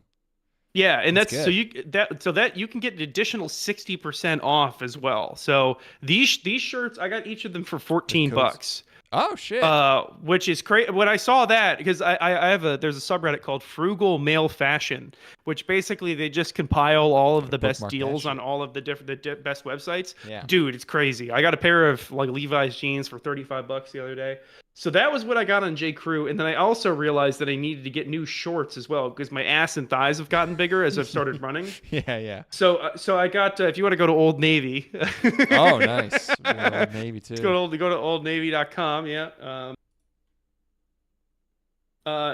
Yeah, and that's so you can get an additional 60% off as well. So these shirts, I got each of them for $14. Oh shit! Which is crazy. When I saw that, because there's a subreddit called Frugal Male Fashion, which basically they just compile all of the best deals on all of the best websites. Yeah. Dude, it's crazy. I got a pair of like Levi's jeans for $35 the other day. So that was what I got on J.Crew, and then I also realized that I needed to get new shorts as well because my ass and thighs have gotten bigger as I've started running. Yeah. So I got if you want to go to Old Navy. Oh, nice. Old Navy too. Go to oldnavy.com. Yeah.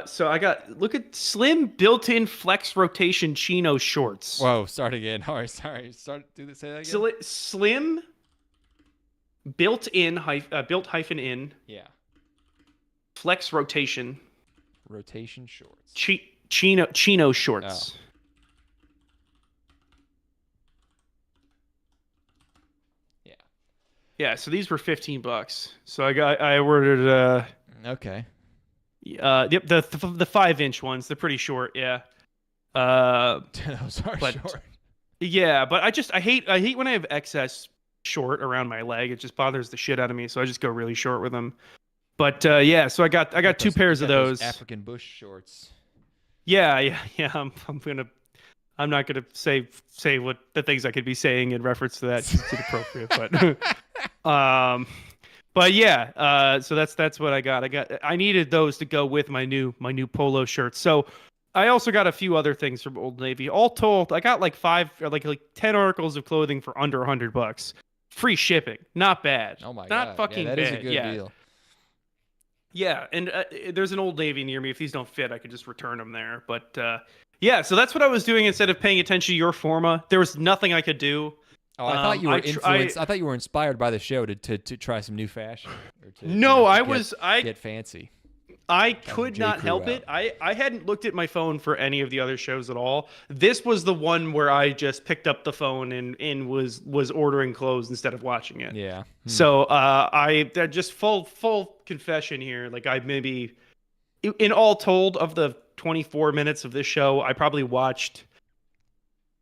So I got look at slim built-in flex rotation chino shorts. Whoa, start again. All right, sorry. Say that again. Slim built-in in. Yeah. Flex rotation shorts. chino shorts. Oh. Yeah, so these were $15. So I ordered Okay. yep, the 5-inch ones. They're pretty short, yeah. Those are short. Yeah, but I hate when I have excess short around my leg. It just bothers the shit out of me, so I just go really short with them. But yeah, so I got two pairs of those. African bush shorts. Yeah. I'm not gonna say what the things I could be saying in reference to that. It's inappropriate, but yeah. So that's what I got. I needed those to go with my new polo shirts. So I also got a few other things from Old Navy. All told, I got like 10 articles of clothing for under $100. Free shipping, not bad. Oh my god, not fucking that bad. is a good deal. Yeah, and there's an Old Navy near me. If these don't fit, I could just return them there. But yeah, so that's what I was doing instead of paying attention to your Forma. There was nothing I could do. Oh, I thought you were influenced. I thought you were inspired by the show to try some new fashion. Or to get fancy. I could not help it. I hadn't looked at my phone for any of the other shows at all. This was the one where I just picked up the phone and was ordering clothes instead of watching it. Yeah. So I just full confession here. Like I maybe in all told of the 24 minutes of this show, I probably watched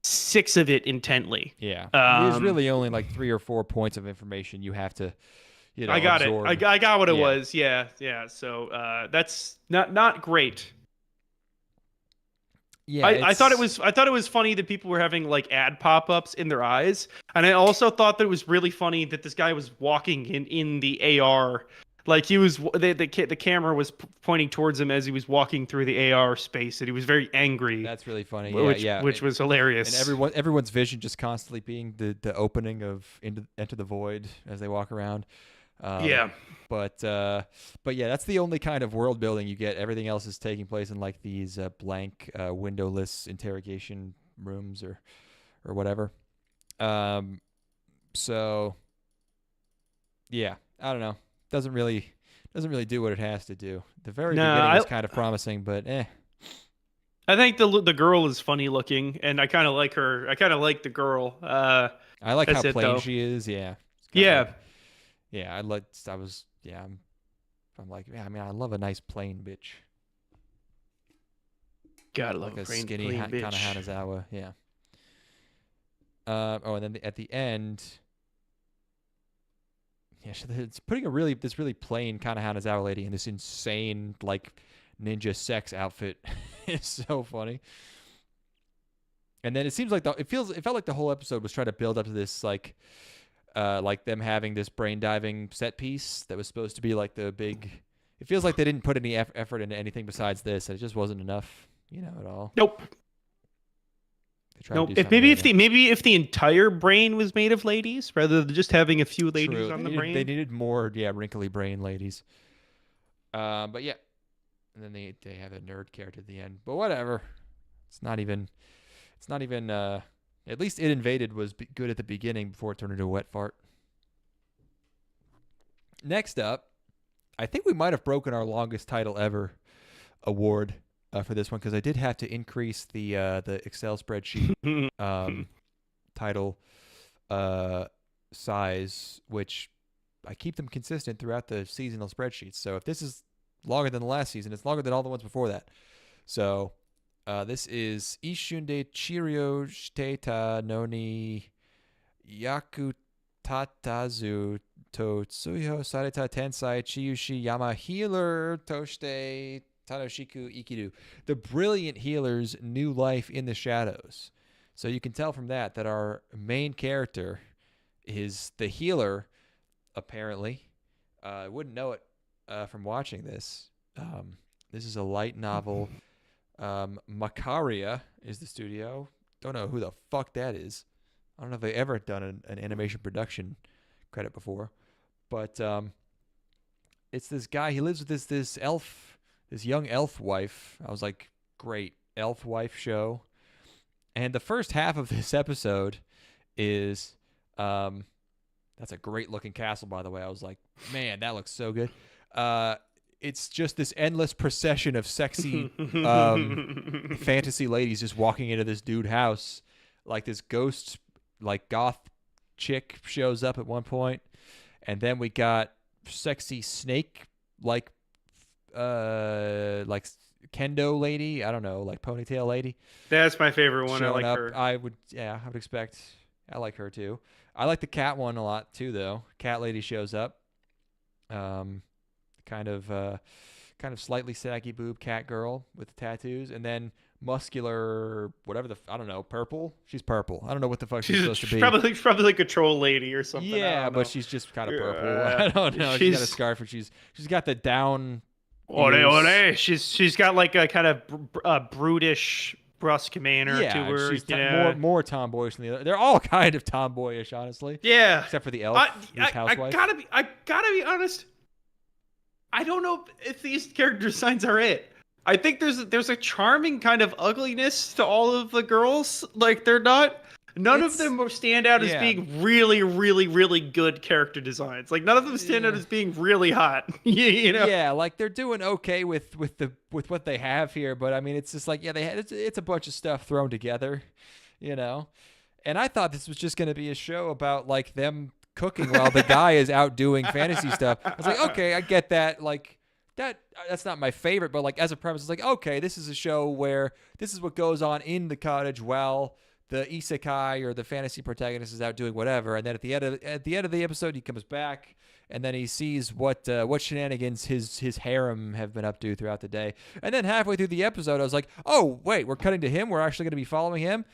6 of it intently. Yeah. There's really only like 3 or 4 points of information you have to. I got absorb. it. I got what it was. Yeah. So that's not great. Yeah, I thought it was funny that people were having like ad pop-ups in their eyes, and I also thought that it was really funny that this guy was walking in the AR, like he was the camera was pointing towards him as he was walking through the AR space, and he was very angry. That's really funny. Which was hilarious. And everyone's vision just constantly being the opening of Enter the Void as they walk around. Yeah. But yeah, that's the only kind of world building you get. Everything else is taking place in like these blank, windowless interrogation rooms or whatever. So yeah, I don't know. Doesn't really do what it has to do. The very beginning is kind of promising, but eh. I think the girl is funny looking, and I kind of like her. I kind of like the girl. I like how plain she is. Yeah. Yeah. Yeah, I'm like, yeah, I mean, I love a nice plain bitch. Gotta love like a skinny plain kind bitch. of Hanazawa, yeah. And then at the end, yeah, it's putting this really plain kind of Hanazawa lady in this insane like ninja sex outfit. It's so funny. And then it seems like it felt like the whole episode was trying to build up to this like them having this brain diving set piece that was supposed to be like the big. It feels like they didn't put any effort into anything besides this. It just wasn't enough, at all. Nope. Nope. Maybe if the entire brain was made of ladies rather than just having a few ladies on the brain. They needed more, wrinkly brain ladies. But yeah, and then they have a nerd character at the end. But whatever. It's not even. At least It Invaded was good at the beginning before it turned into a wet fart. Next up, I think we might have broken our longest title ever award for this one because I did have to increase the Excel spreadsheet title size, which I keep them consistent throughout the seasonal spreadsheets. So if this is longer than the last season, it's longer than all the ones before that. So this is Isshun de Chiryou Shiteita no ni Yakutatazu to Tsuihou Sareta Tensai Chiyushi Yama Healer Toshite Tanoshiku Ikiru. The brilliant healer's new life in the shadows. So you can tell from that our main character is the healer, apparently. I wouldn't know it from watching this. This is a light novel. Macaria is the studio. Don't know who the fuck that is. I don't know if they ever done an animation production credit before, but it's this guy. He lives with this young elf wife. I was like, great elf wife show. And the first half of this episode is that's a great looking castle, by the way. I was like, man, that looks so good. it's just this endless procession of sexy fantasy ladies just walking into this dude house. Like this ghost, like goth chick shows up at one point, and then we got sexy snake like kendo lady. I don't know, like ponytail lady. That's my favorite one. I like up. her. I would expect. I like her too. I like the cat one a lot too, though. Cat lady shows up. Kind of slightly saggy boob cat girl with the tattoos, and then muscular whatever I don't know, purple. She's purple. I don't know what the fuck she's supposed to be. Probably like a troll lady or something. Yeah, but she's just kind of purple. I don't know. She's got a scarf, and she's got the down. Ole. She's got like a kind of brutish brusque manner to her. She's more tomboyish than the other. They're all kind of tomboyish, honestly. Yeah, except for the elf, housewife. I gotta be honest. I don't know if these character designs are it. I think there's a charming kind of ugliness to all of the girls. Like they're not. None of them stand out as being really, really, really good character designs. Like none of them stand out as being really hot. You know? Yeah, like they're doing okay with what they have here, but I mean, it's just like it's a bunch of stuff thrown together, you know. And I thought this was just going to be a show about like them cooking while the guy is out doing fantasy stuff. I was like, okay, I get that. Like that's not my favorite, but like as a premise, it's like, okay, this is a show where this is what goes on in the cottage while the isekai or the fantasy protagonist is out doing whatever, and then at the end of the episode, he comes back and then he sees what shenanigans his harem have been up to throughout the day. And then halfway through the episode, I was like, oh wait, we're cutting to him. We're actually going to be following him.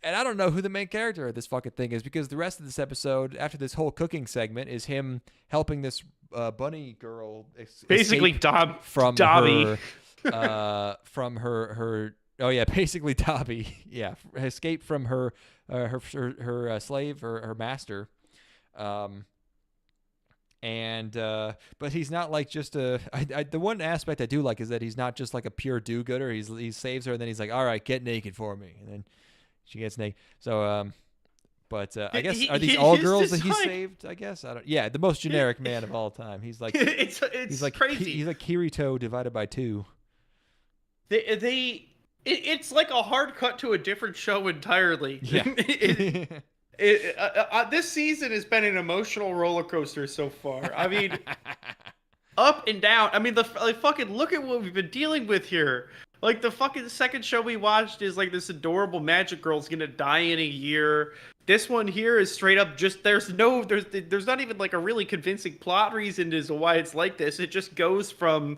And I don't know who the main character of this fucking thing is, because the rest of this episode, after this whole cooking segment, is him helping this bunny girl basically from Dobby. From her. Oh yeah, basically Dobby. Yeah, escape from her slave or her master. But he's not like just the one aspect I do like is that he's not just like a pure do-gooder. He saves her and then he's like, all right, get naked for me, and then she gets naked. So I guess are these all girls that he saved? I guess I don't. Yeah, the most generic man of all time. He's like he's like crazy. He's like Kirito divided by 2. It's like a hard cut to a different show entirely. Yeah. This season has been an emotional roller coaster so far. I mean, up and down. I mean, fucking look at what we've been dealing with here. Like the fucking second show we watched is like this adorable magic girl's gonna die in a year. This one here is straight up just there's not even like a really convincing plot reason as to why it's like this. It just goes from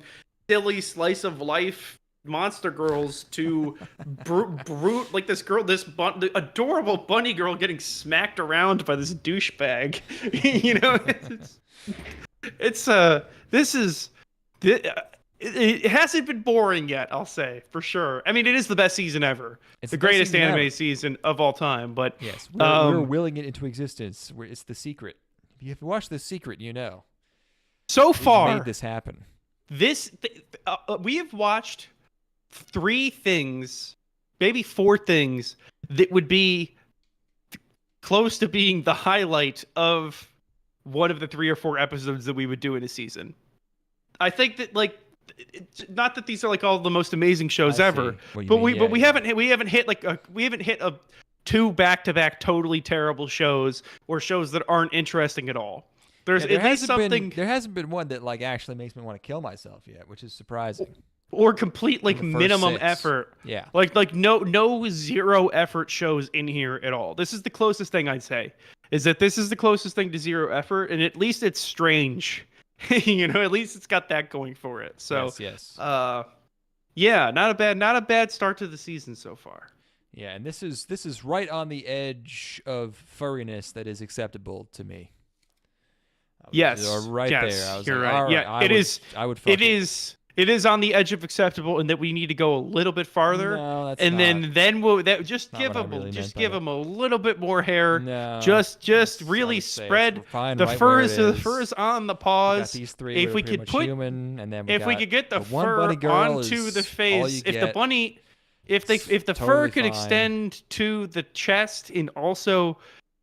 silly slice of life monster girls to brute like this girl, the adorable bunny girl getting smacked around by this douchebag. You know, it hasn't been boring yet, I'll say for sure. I mean, it is the best season ever. It's the greatest anime season of all time. But yes, we're willing it into existence. It's The Secret. If you watch The Secret, you know. So far, made this happen. We have watched 3 things, maybe 4 things that would be close to being the highlight of one of the 3 or 4 episodes that we would do in a season. I think that like, not that these are like all the most amazing shows ever, but we haven't hit 2 back-to-back totally terrible shows or shows that aren't interesting at all. There hasn't been one that like actually makes me want to kill myself yet, which is surprising. Or complete like minimum effort. Yeah. Like no 0 effort shows in here at all. This is the closest thing I'd say. Is that this is the closest thing to 0 effort, and at least it's strange. You know, at least it's got that going for it. So yes. Yeah, not a bad start to the season so far. Yeah, and this is right on the edge of furriness that is acceptable to me. Yes. Right there. I was you're like, right. All right, yeah, it is on the edge of acceptable, and that we need to go a little bit farther. No, that's and not. then we'll give them a little bit more hair. No, just really spread the furs on the paws. These 3 if we could put human, and then we could get the fur onto the face. If the fur could extend to the chest and also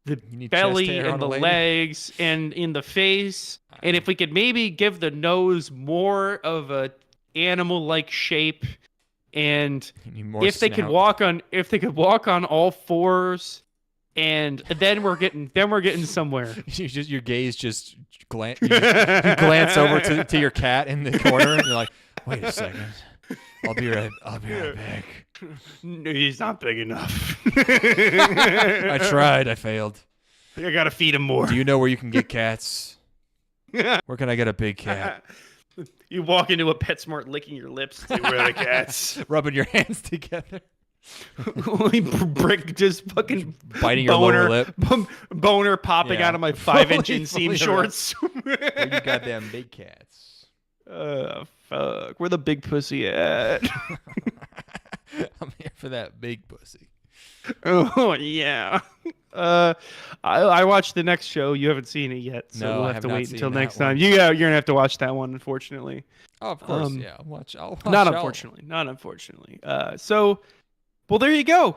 belly and the legs and in the face. And if we could maybe give the nose more of a animal-like shape, and if they could walk on all fours, and then we're getting somewhere. Your gaze just glance. You glance over to your cat in the corner, and you're like, "Wait a second, I'll be right back." No, he's not big enough. I tried. I failed. I gotta feed him more. Do you know where you can get cats? Where can I get a big cat? You walk into a PetSmart licking your lips to where the cats. Rubbing your hands together. Brick just fucking biting your lower lip. Boner popping out of my 5-inch inseam shorts. Where you goddamn big cats? Fuck. Where the big pussy at? I'm here for that big pussy. Oh yeah. I watched the next show. You haven't seen it yet, so we'll have to wait until next time. You're gonna have to watch that one, unfortunately. Oh, of course, yeah. I'll watch. Not unfortunately. So, well, there you go.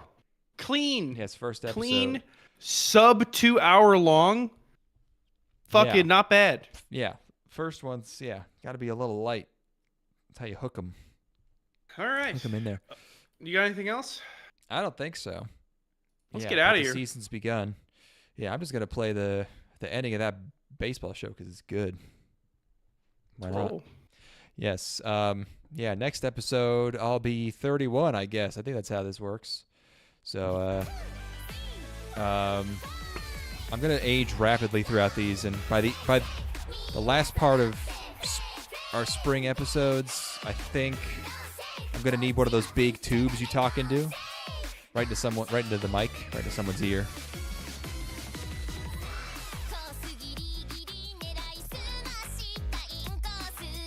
Clean. Yes, first episode. Clean, sub 2 hour long. Fucking not bad. Yeah, first one's got to be a little light. That's how you hook them. All right. Hook them in there. You got anything else? I don't think so. Let's get out of here. The season's begun. Yeah, I'm just gonna play the ending of that baseball show because it's good. Why not? Yes. Next episode I'll be 31. I guess. I think that's how this works. So I'm gonna age rapidly throughout these, and by the last part of our spring episodes, I think I'm gonna need one of those big tubes you talk into. Right into the mic, right into someone's ear.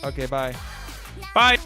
Okay, bye. Bye.